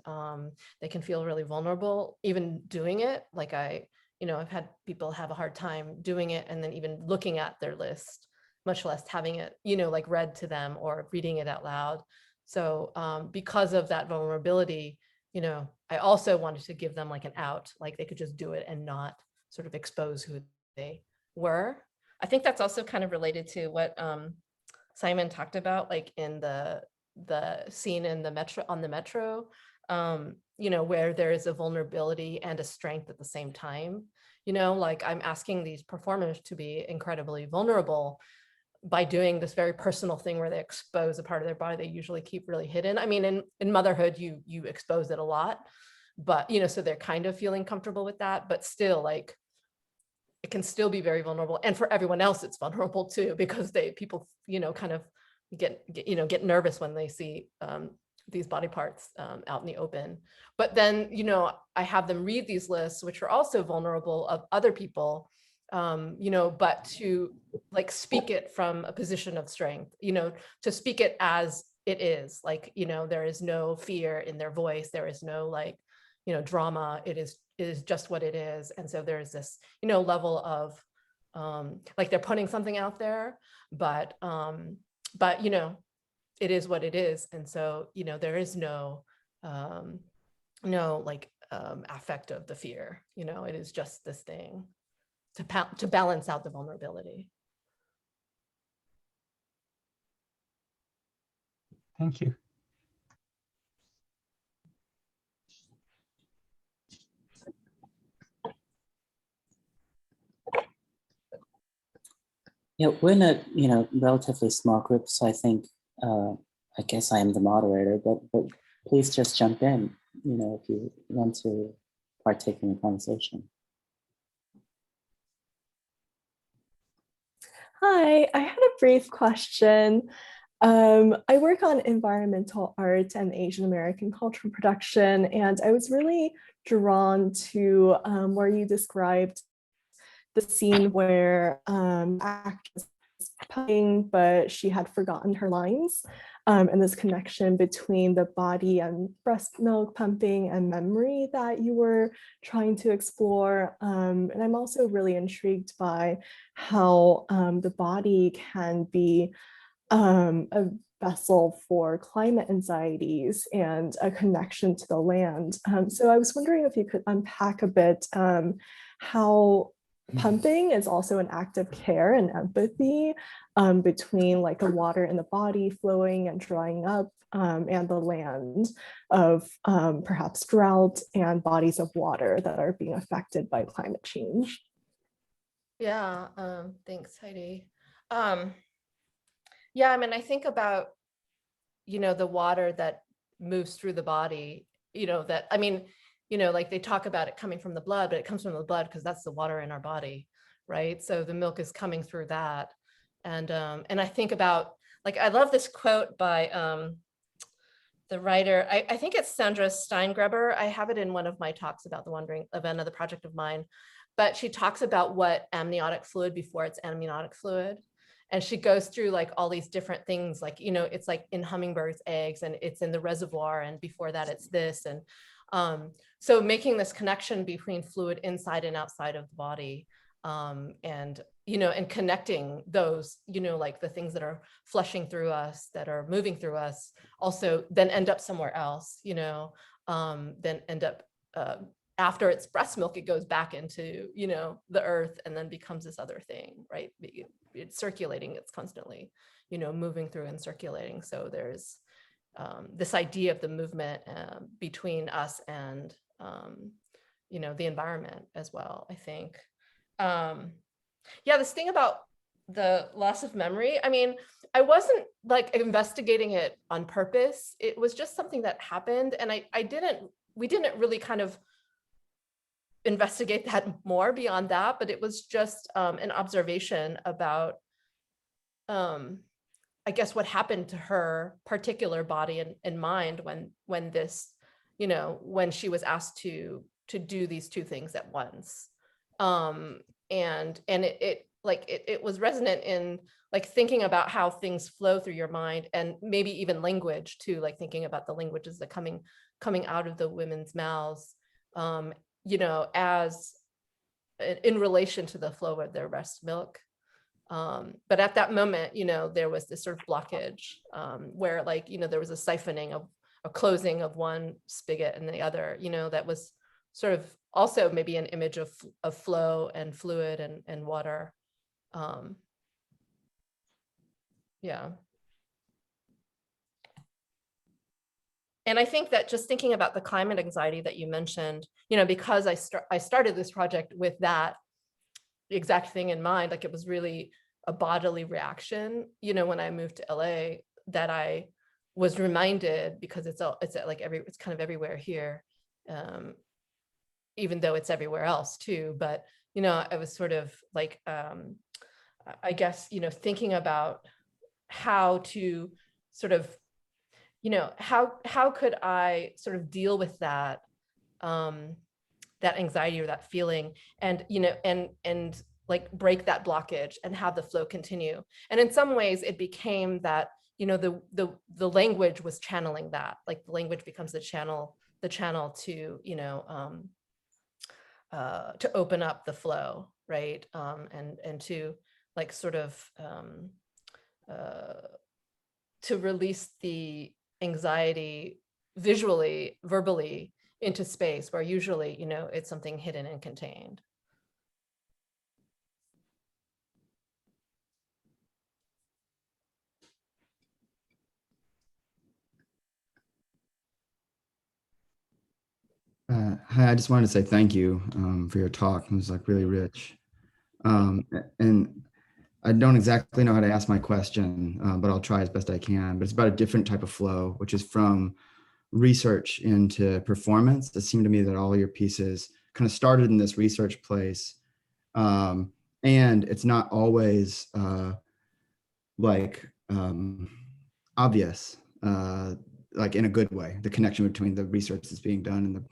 they can feel really vulnerable even doing it. Like I've had people have a hard time doing it, and then even looking at their list, much less having it, like read to them or reading it out loud. So because of that vulnerability, I also wanted to give them like an out, like they could just do it and not sort of expose who they were. I think that's also kind of related to what Simon talked about, like in the scene in the metro, where there is a vulnerability and a strength at the same time. Like I'm asking these performers to be incredibly vulnerable by doing this very personal thing where they expose a part of their body they usually keep really hidden. I mean, in motherhood, you expose it a lot, but so they're kind of feeling comfortable with that, but still, like, it can still be very vulnerable. And for everyone else, it's vulnerable too, because people, kind of get nervous when they see these body parts out in the open. But then, I have them read these lists, which are also vulnerable, of other people, but to like speak it from a position of strength, to speak it as it is, like, there is no fear in their voice. There is no like, drama. It is just what it is. And so there's this, level of like they're putting something out there, but it is what it is. And so, there is no affect of the fear, it is just this thing. to balance out the vulnerability. Thank you. Yeah, we're in a relatively small group, so I think I guess I am the moderator, but please just jump in, if you want to partake in the conversation. Hi, I had a brief question. I work on environmental art and Asian American cultural production, and I was really drawn to where you described the scene where actress was playing, but she had forgotten her lines, and this connection between the body and breast milk pumping and memory that you were trying to explore. And I'm also really intrigued by how the body can be a vessel for climate anxieties and a connection to the land. So I was wondering if you could unpack a bit how pumping is also an act of care and empathy between like the water in the body flowing and drying up and the land of perhaps drought and bodies of water that are being affected by climate change. Yeah, thanks, Heidi. Yeah, I mean, I think about, the water that moves through the body, like they talk about it coming from the blood, but it comes from the blood because that's the water in our body, right? So the milk is coming through that. And I think about, like, I love this quote by the writer, I think it's Sandra Steingreber. I have it in one of my talks about the Wandering of another project of mine, but she talks about what amniotic fluid before it's amniotic fluid. And she goes through like all these different things, like, it's like in hummingbirds' eggs and it's in the reservoir. And before that, it's this. And so making this connection between fluid inside and outside of the body, and connecting those, like the things that are flushing through us, that are moving through us, also then end up somewhere else, then end up, after it's breast milk, it goes back into, the earth and then becomes this other thing, right? It's circulating, it's constantly, moving through and circulating. So there's this idea of the movement between us and, the environment as well, I think. Yeah, this thing about the loss of memory, I mean, I wasn't like investigating it on purpose. It was just something that happened. And we didn't really kind of investigate that more beyond that, but it was just an observation about, I guess, what happened to her particular body and mind when this, when she was asked to do these two things at once. And it was resonant in like thinking about how things flow through your mind, and maybe even language too, like thinking about the languages that coming out of the women's mouths, as in relation to the flow of their breast milk. But at that moment, there was this sort of blockage where like, there was a siphoning of a closing of one spigot and the other, that was sort of also maybe an image of flow and fluid and water. Yeah. And I think that just thinking about the climate anxiety that you mentioned, because I started this project with that exact thing in mind, like it was really a bodily reaction, when I moved to LA, that I was reminded, because it's kind of everywhere here, even though it's everywhere else too. But, I was sort of like, I guess, thinking about how to sort of, how could I sort of deal with that, that anxiety or that feeling, and, and like break that blockage and have the flow continue. And in some ways it became that, the language was channeling that, like the language becomes the channel to, to open up the flow, right? And to like sort of, to release the anxiety visually, verbally into space, where usually, it's something hidden and contained. Hi, I just wanted to say thank you for your talk. It was like really rich. And I don't exactly know how to ask my question, but I'll try as best I can. But it's about a different type of flow, which is from research into performance. It seemed to me that all your pieces kind of started in this research place. And it's not always like obvious, like in a good way, the connection between the research that's being done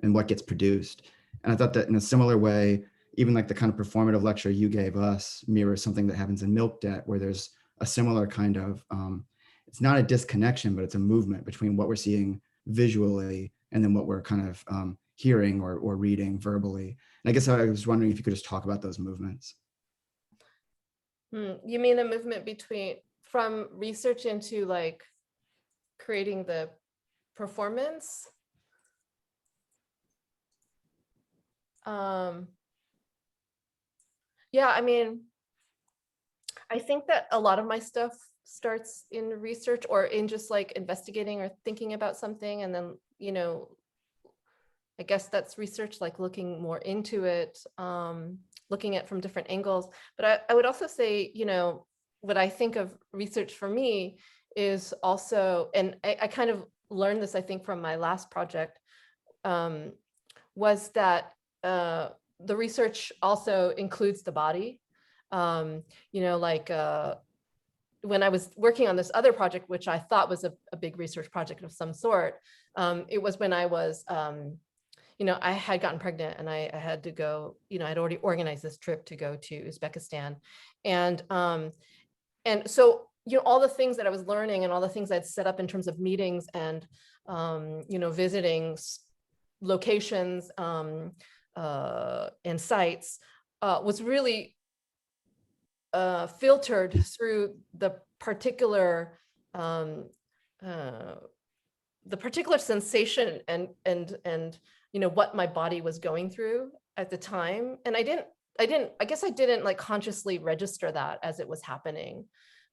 and what gets produced. And I thought that in a similar way, even like the kind of performative lecture you gave us mirrors something that happens in Milk Debt, where there's a similar kind of, it's not a disconnection, but it's a movement between what we're seeing visually and then what we're kind of hearing or reading verbally. And I guess I was wondering if you could just talk about those movements. You mean a movement from research into like creating the performance? Yeah, I mean, I think that a lot of my stuff starts in research or in just like investigating or thinking about something. And then, you know, I guess that's research, like looking more into it, looking at from different angles. But I would also say, you know, what I think of research for me is also, and I kind of learned this, I think, from my last project, was that the research also includes the body. You know, like when I was working on this other project, which I thought was a big research project of some sort, it was when I was, you know, I had gotten pregnant and I had to go, you know, I'd already organized this trip to go to Uzbekistan. And so, you know, all the things that I was learning and all the things I'd set up in terms of meetings and, you know, visiting locations and sites was really filtered through the particular sensation and you know what my body was going through at the time. And I guess I didn't like consciously register that as it was happening.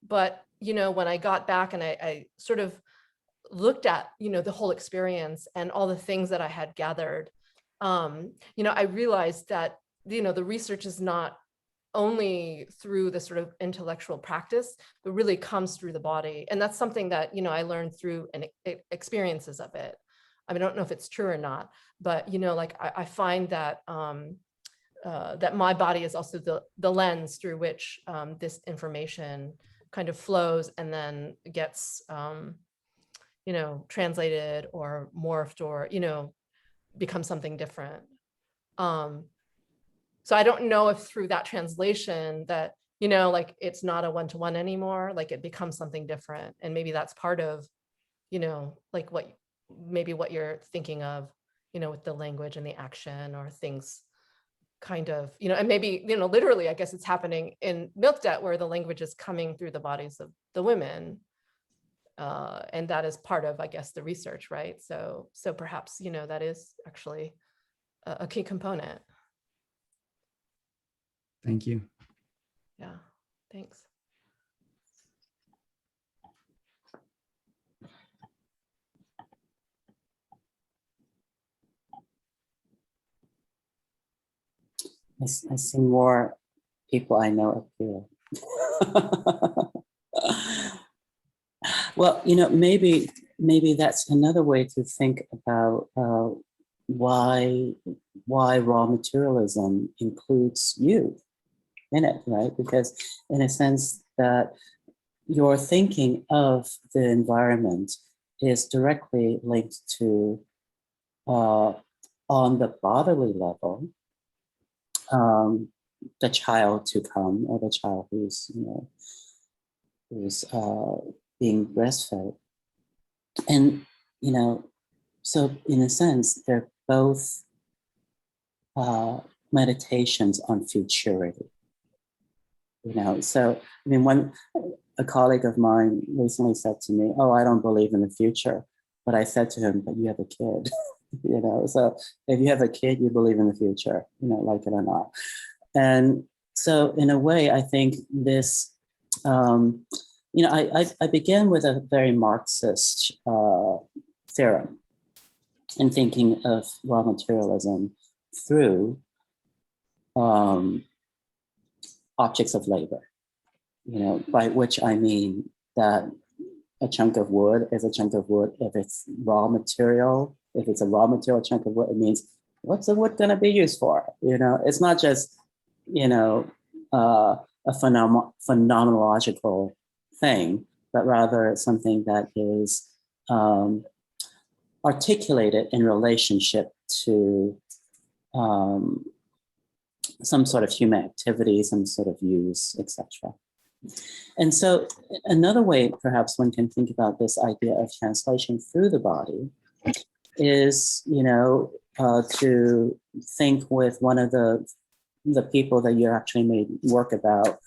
But you know, when I got back and I sort of looked at, you know, the whole experience and all the things that I had gathered, you know, I realized that, you know, the research is not only through the sort of intellectual practice, but really comes through the body. And that's something that, you know, I learned through experiences of it. I mean, I don't know if it's true or not, but, you know, like I find that that my body is also the lens through which this information kind of flows and then gets, you know, translated or morphed or, you know, becomes something different. So I don't know if through that translation that, you know, like it's not a one-to-one anymore, like it becomes something different. And maybe that's part of, you know, like maybe what you're thinking of, you know, with the language and the action or things kind of, you know, and maybe, you know, literally, I guess it's happening in Milk Debt where the language is coming through the bodies of the women. And that is part of, I guess, the research, right? So perhaps, you know, that is actually a key component. Thank you. Yeah, thanks. I see more people I know up here. Well, you know, maybe that's another way to think about why raw materialism includes you in it, right? Because in a sense that your thinking of the environment is directly linked to, on the bodily level, the child to come or the child who's, you know, who's being breastfed. And, you know, so in a sense, they're both meditations on futurity. You know, so I mean, a colleague of mine recently said to me, "Oh, I don't believe in the future," but I said to him, "But you have a kid." You know, so if you have a kid, you believe in the future, you know, like it or not. And so in a way, I think this, you know, I began with a very Marxist theorem. in thinking of raw materialism through objects of labor, by which I mean that a chunk of wood is a chunk of wood if it's raw material. If it's a raw material chunk of wood, it means what's the wood going to be used for? It's not just, a phenomenological thing, but rather something that is articulated in relationship to some sort of human activity, some sort of use, etc. And so another way perhaps one can think about this idea of translation through the body is, to think with one of the people that you actually made work about,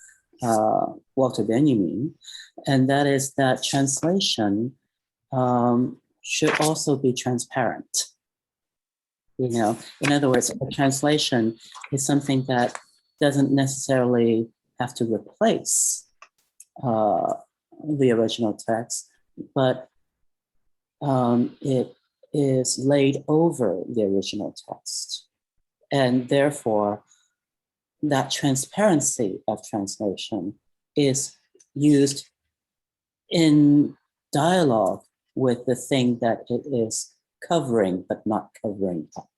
Walter Benjamin, and that is that translation should also be transparent. In other words, a translation is something that doesn't necessarily have to replace the original text, but it is laid over the original text. And therefore, that transparency of translation is used in dialogue with the thing that it is covering but not covering up.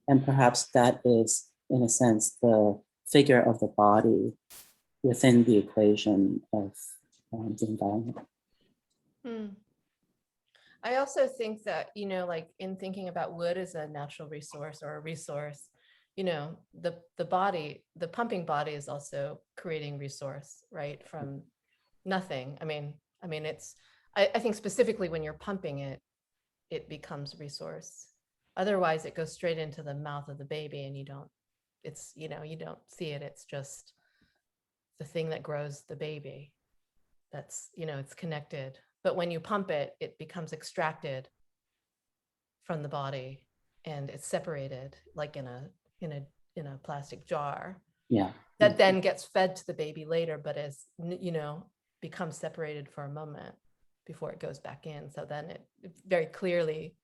And perhaps that is, in a sense, the figure of the body within the equation of the environment. I also think that, like in thinking about wood as a natural resource or a resource, the body, the pumping body is also creating resource, right? From nothing. I mean, I think specifically when you're pumping it, it becomes resource. Otherwise it goes straight into the mouth of the baby and you don't see it. It's just the thing that grows the baby. That's, it's connected. But when you pump it, it becomes extracted from the body and it's separated like in a plastic jar. Yeah. That then gets fed to the baby later, but as becomes separated for a moment before it goes back in. So then it very clearly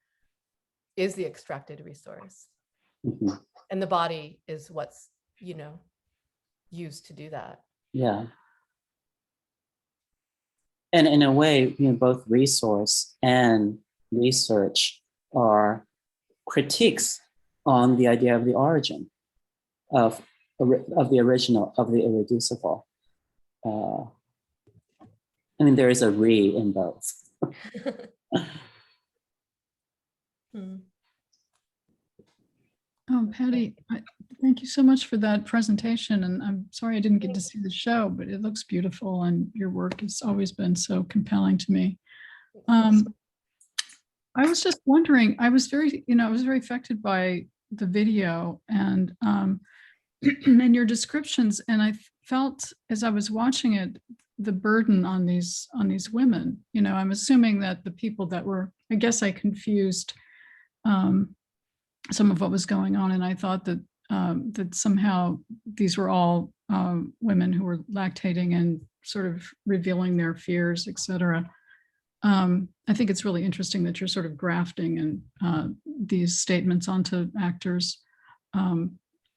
is the extracted resource. Mm-hmm. And the body is what's, used to do that. Yeah. And in a way, both resource and research are critiques on the idea of the origin, of the original, of the irreducible. There is a re in both. Oh, Patty, thank you so much for that presentation. And I'm sorry I didn't get to see the show, but it looks beautiful and your work has always been so compelling to me. I was just wondering, I was very affected by the video and and your descriptions. And I felt as I was watching it, the burden on these women. I'm assuming that the people that were, I guess I confused some of what was going on, and I thought that that somehow these were all women who were lactating and sort of revealing their fears, etc. I think it's really interesting that you're sort of grafting and these statements onto actors who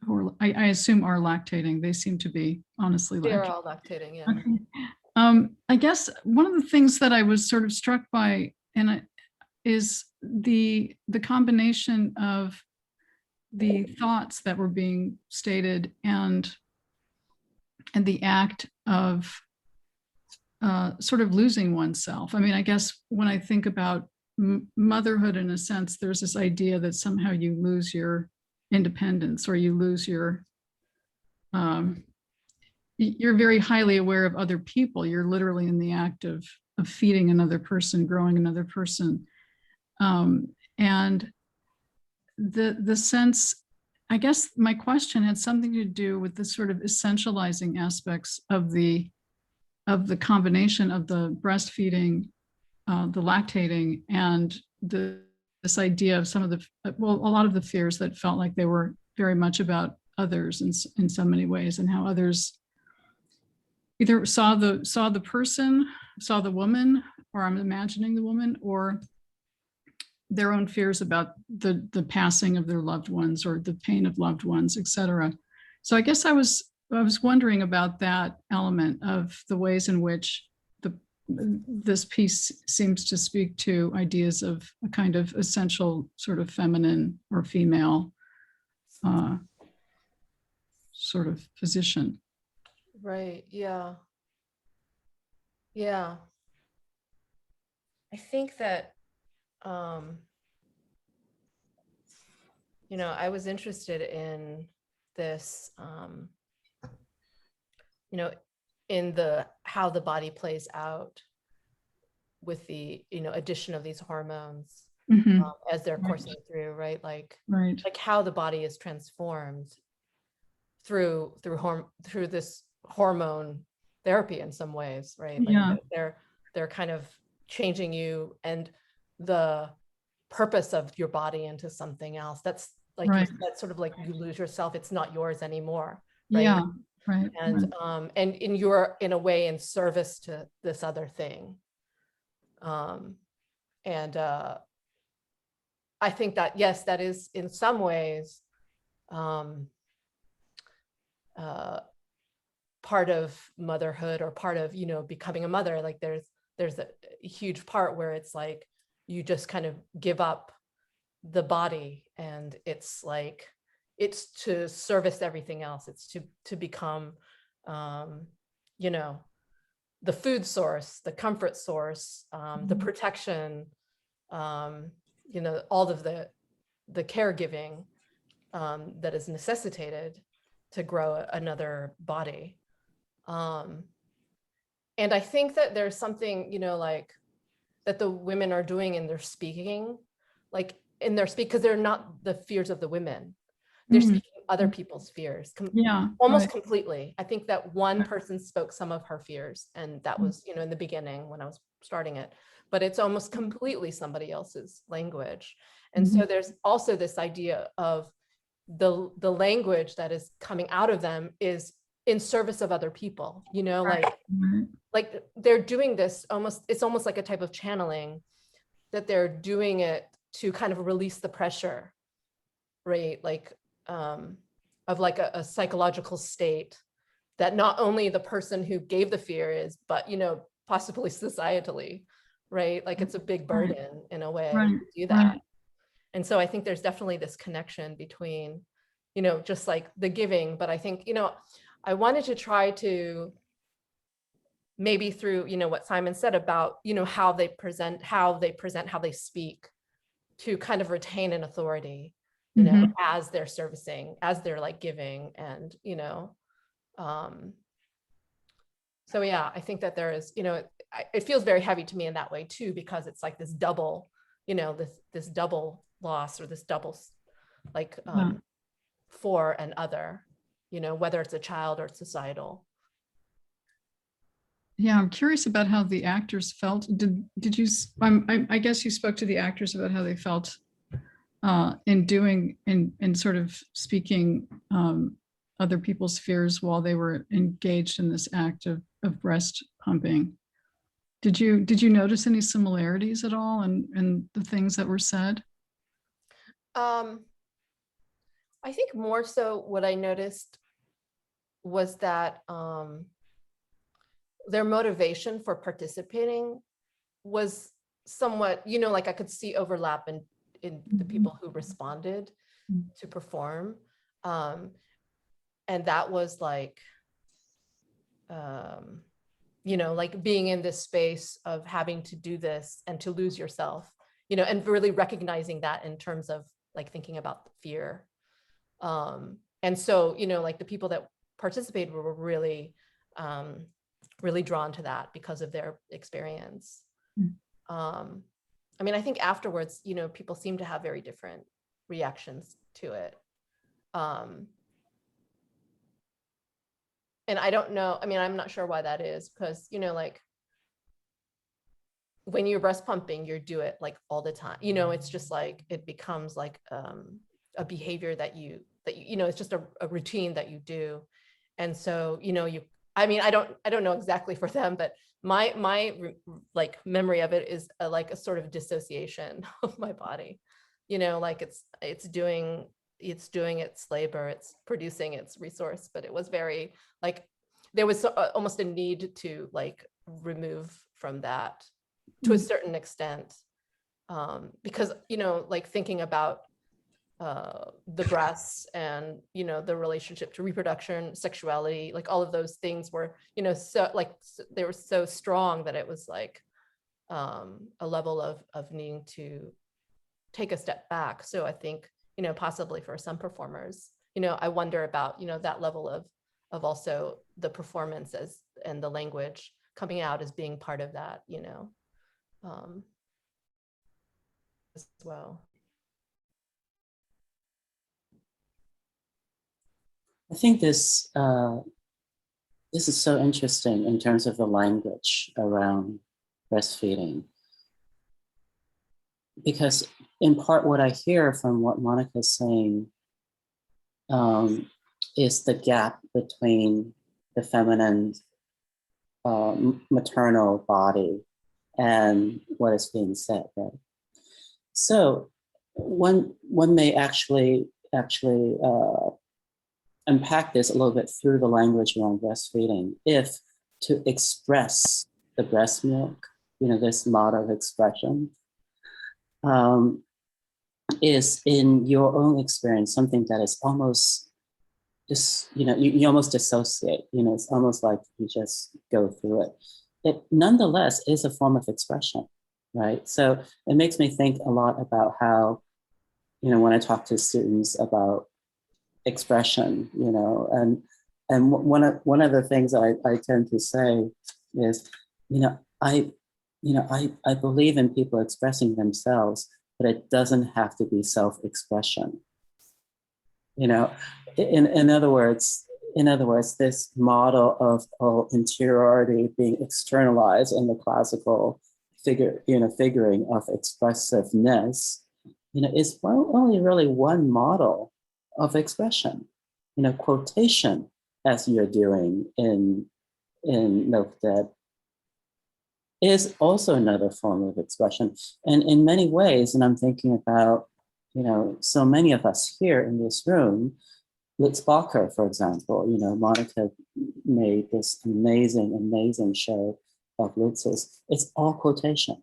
are, I assume, are lactating. They seem to be honestly lactating. They're all lactating, yeah. Okay. I guess one of the things that I was sort of struck by is the combination of the thoughts that were being stated and the act of sort of losing oneself. I guess when I think about motherhood, in a sense, there's this idea that somehow you lose your independence or you lose your you're very highly aware of other people. You're literally in the act of feeding another person, growing another person. And the sense, I guess my question had something to do with the sort of essentializing aspects of the combination of the breastfeeding, the lactating, and this idea of some of a lot of the fears that felt like they were very much about others in so many ways, and how others either saw the person, saw the woman, or I'm imagining the woman, or their own fears about the passing of their loved ones or the pain of loved ones, etc. So I guess I was wondering about that element of the ways in which this piece seems to speak to ideas of a kind of essential sort of feminine or female sort of position. Right. Yeah. Yeah. I think that, you know, I was interested in this, you know, in how the body plays out with the, you know, addition of these hormones as they're coursing through, right? Like how the body is transformed through this hormone therapy in some ways, right? Like they're kind of changing you and the purpose of your body into something else. That's like that's sort of like you lose yourself. It's not yours anymore. Right? Yeah. Right. And and you're in a way in service to this other thing. And I think that yes, that is in some ways part of motherhood or part of, you know, becoming a mother. Like there's a huge part where it's like you just kind of give up the body, and it's like it's to service everything else. It's to become you know, the food source, the comfort source, the protection, you know, all of the caregiving that is necessitated to grow another body. And I think that there's something, you know, like that the women are doing in their speaking, like in their speak, because they're not the fears of the women. They're speaking other people's fears, almost completely. I think that one person spoke some of her fears, and that was, you know, in the beginning when I was starting it, but it's almost completely somebody else's language. And so there's also this idea of the language that is coming out of them is in service of other people, you know, like they're doing this it's almost like a type of channeling, that they're doing it to kind of release the pressure, right? Like of like a psychological state that not only the person who gave the fear is, but, you know, possibly societally, right? Like it's a big burden in a way to do that. And so I think there's definitely this connection between, you know, just like the giving, but I think, you know, I wanted to try to maybe through, you know, what Simon said about, you know, how they present, how they speak, to kind of retain an authority, you know, as they're servicing, as they're like giving, and, you know, so yeah, I think that there is, you know, it feels very heavy to me in that way too, because it's like this double, you know, this double loss, or this double like for and other, you know, whether it's a child or societal. Yeah, I'm curious about how the actors felt. Did you? I guess you spoke to the actors about how they felt in sort of speaking other people's fears while they were engaged in this act of breast pumping. Did you notice any similarities at all in the things that were said? I think more so what I noticed was that their motivation for participating was somewhat, you know, like I could see overlap in the people who responded to perform. And that was like, you know, like being in this space of having to do this and to lose yourself, you know, and really recognizing that in terms of like thinking about the fear. And so, you know, like the people that participated were really, really drawn to that because of their experience. I mean, I think afterwards, you know, people seem to have very different reactions to it. And I don't know, I mean, I'm not sure why that is, because, you know, like when you're breast pumping, you do it like all the time, you know, it's just like, it becomes like a behavior that you know, it's just a routine that you do. And so, you know, I mean, I don't know exactly for them, but my like memory of it is like a sort of dissociation of my body, you know, like it's doing its labor, it's producing its resource, but it was very like there was almost a need to like remove from that to a certain extent, because, you know, like thinking about the breasts and, you know, the relationship to reproduction, sexuality, like all of those things were, you know, so like they were so strong that it was like a level of needing to take a step back. So I think, you know, possibly for some performers, you know, I wonder about, you know, that level of also the performance and the language coming out as being part of that, you know, as well. I think this is so interesting in terms of the language around breastfeeding, because in part what I hear from what Monica's saying is the gap between the feminine maternal body and what is being said, right? So one may actually unpack this a little bit through the language around breastfeeding. If to express the breast milk, you know, this mode of expression, is in your own experience something that is almost just, you know, you almost dissociate, you know, it's almost like you just go through it. It nonetheless is a form of expression, right? So it makes me think a lot about how, you know, when I talk to students about expression, you know, and one of the things I tend to say is, I believe in people expressing themselves, but it doesn't have to be self-expression. You know, in other words, this model of interiority being externalized in the classical figuring of expressiveness, you know, is only really one model of expression. You know, quotation, as you're doing in Milk Dead, is also another form of expression. And in many ways, and I'm thinking about, you know, so many of us here in this room, Litz Barker, for example, you know, Monica made this amazing show of Litz's. It's all quotation,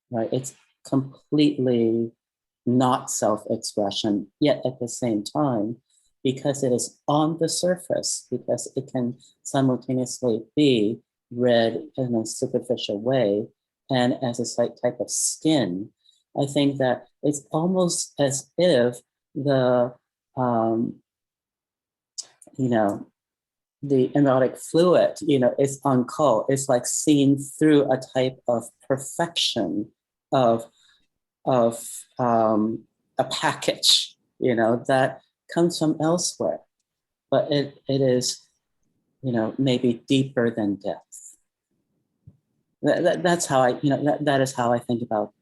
right? It's completely not self-expression, yet at the same time, because it is on the surface, because it can simultaneously be read in a superficial way and as a type of skin. I think that it's almost as if the, you know, the amniotic fluid, you know, is uncold. It's like seen through a type of perfection of a package, you know, that comes from elsewhere, but it is, you know, maybe deeper than depth. That's how I, you know, that is how I think about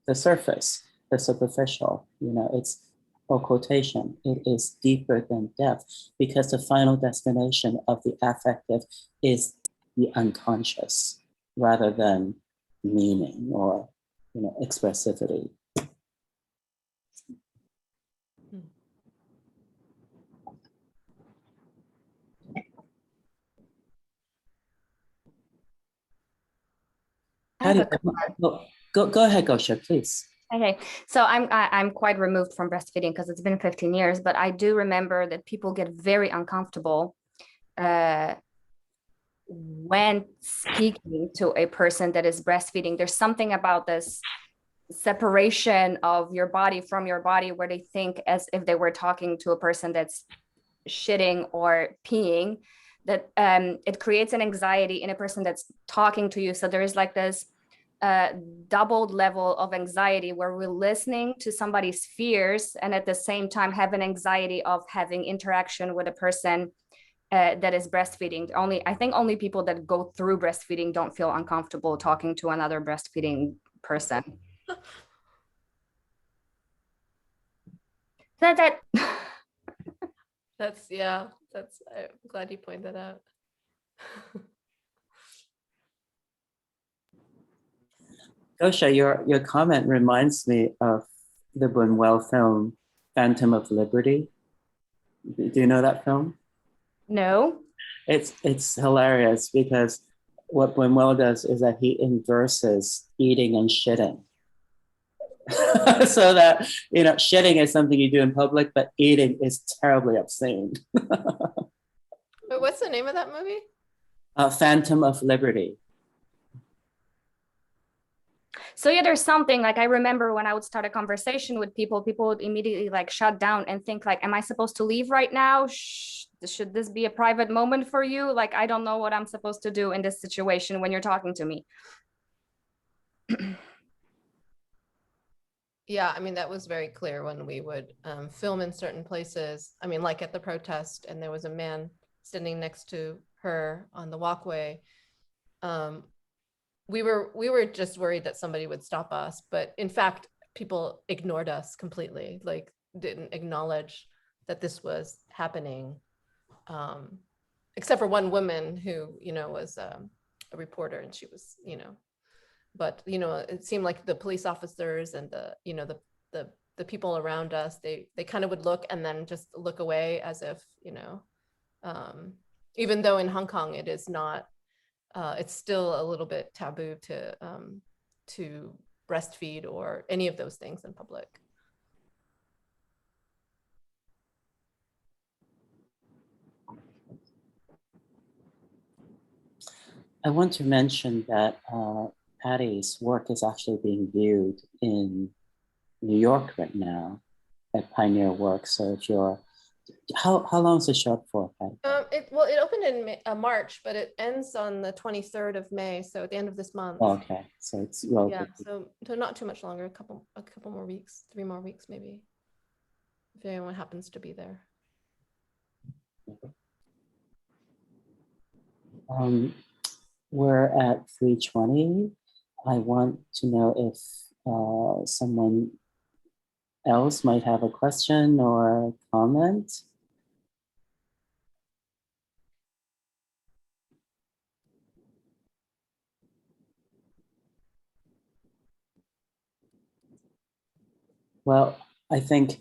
the surface, the superficial, you know, it's or quotation. It is deeper than depth because the final destination of the affective is the unconscious rather than meaning or, you know, expressivity. Patty, go ahead, Gosha, please. Okay, so I'm quite removed from breastfeeding because it's been 15 years, but I do remember that people get very uncomfortable when speaking to a person that is breastfeeding. There's something about this separation of your body from your body where they think as if they were talking to a person that's shitting or peeing, that it creates an anxiety in a person that's talking to you. So there is like this doubled level of anxiety where we're listening to somebody's fears and at the same time have an anxiety of having interaction with a person that is breastfeeding. I think only people that go through breastfeeding don't feel uncomfortable talking to another breastfeeding person. That's, yeah, I'm glad you pointed that out. Gosha, your comment reminds me of the Buñuel film Phantom of Liberty. Do you know that film? No. It's hilarious because what Buñuel does is that he inverses eating and shitting. So that, you know, shitting is something you do in public, but eating is terribly obscene. But what's the name of that movie? Phantom of Liberty. So yeah, there's something like I remember when I would start a conversation with people, people would immediately like shut down and think like, am I supposed to leave right now? Should this be a private moment for you? Like, I don't know what I'm supposed to do in this situation when you're talking to me. Yeah, I mean, that was very clear when we would film in certain places. I mean, like at the protest, and there was a man standing next to her on the walkway. We were just worried that somebody would stop us, but in fact, people ignored us completely, like didn't acknowledge that this was happening, except for one woman who, you know, was a reporter, and she was, you know, but, you know, it seemed like the police officers and the, you know, the people around us, they kind of would look and then just look away as if, you know, even though in Hong Kong it is not, it's still a little bit taboo to breastfeed or any of those things in public. I want to mention that Patty's work is actually being viewed in New York right now at Pioneer Works. So if you're, how long is the show for, Patty? It opened in March, but it ends on the 23rd of May. So at the end of this month. Oh, okay, so it's well. Yeah, so not too much longer. A couple more weeks, 3 more weeks maybe, if anyone happens to be there. We're at 3:20. I want to know if someone else might have a question or comment. Well, I think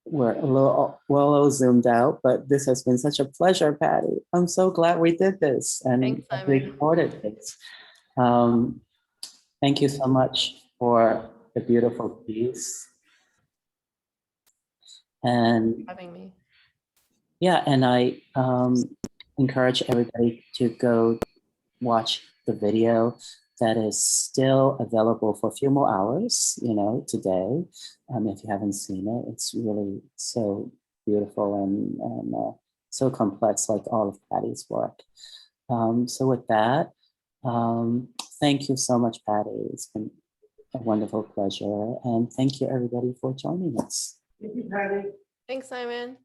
we're a little zoomed out, but this has been such a pleasure, Patty. I'm so glad we did this and Thanks, Simon. recorded this. Thank you so much for the beautiful piece. And Having me. yeah, and I encourage everybody to go watch the video that is still available for a few more hours, you know, today. If you haven't seen it, it's really so beautiful and so complex, like all of Patty's work. So with that, thank you so much, Patty. It's been a wonderful pleasure. And thank you everybody for joining us. Thank you, Patty. Thanks, Simon.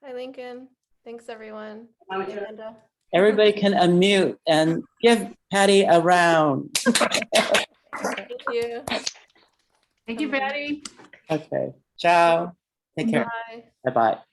Hi, Lincoln. Thanks, everyone. Hi, Amanda. Everybody can unmute and give Patty a round. Thank you. Thank you, Patty. Okay, ciao. Take care. Bye. Bye-bye.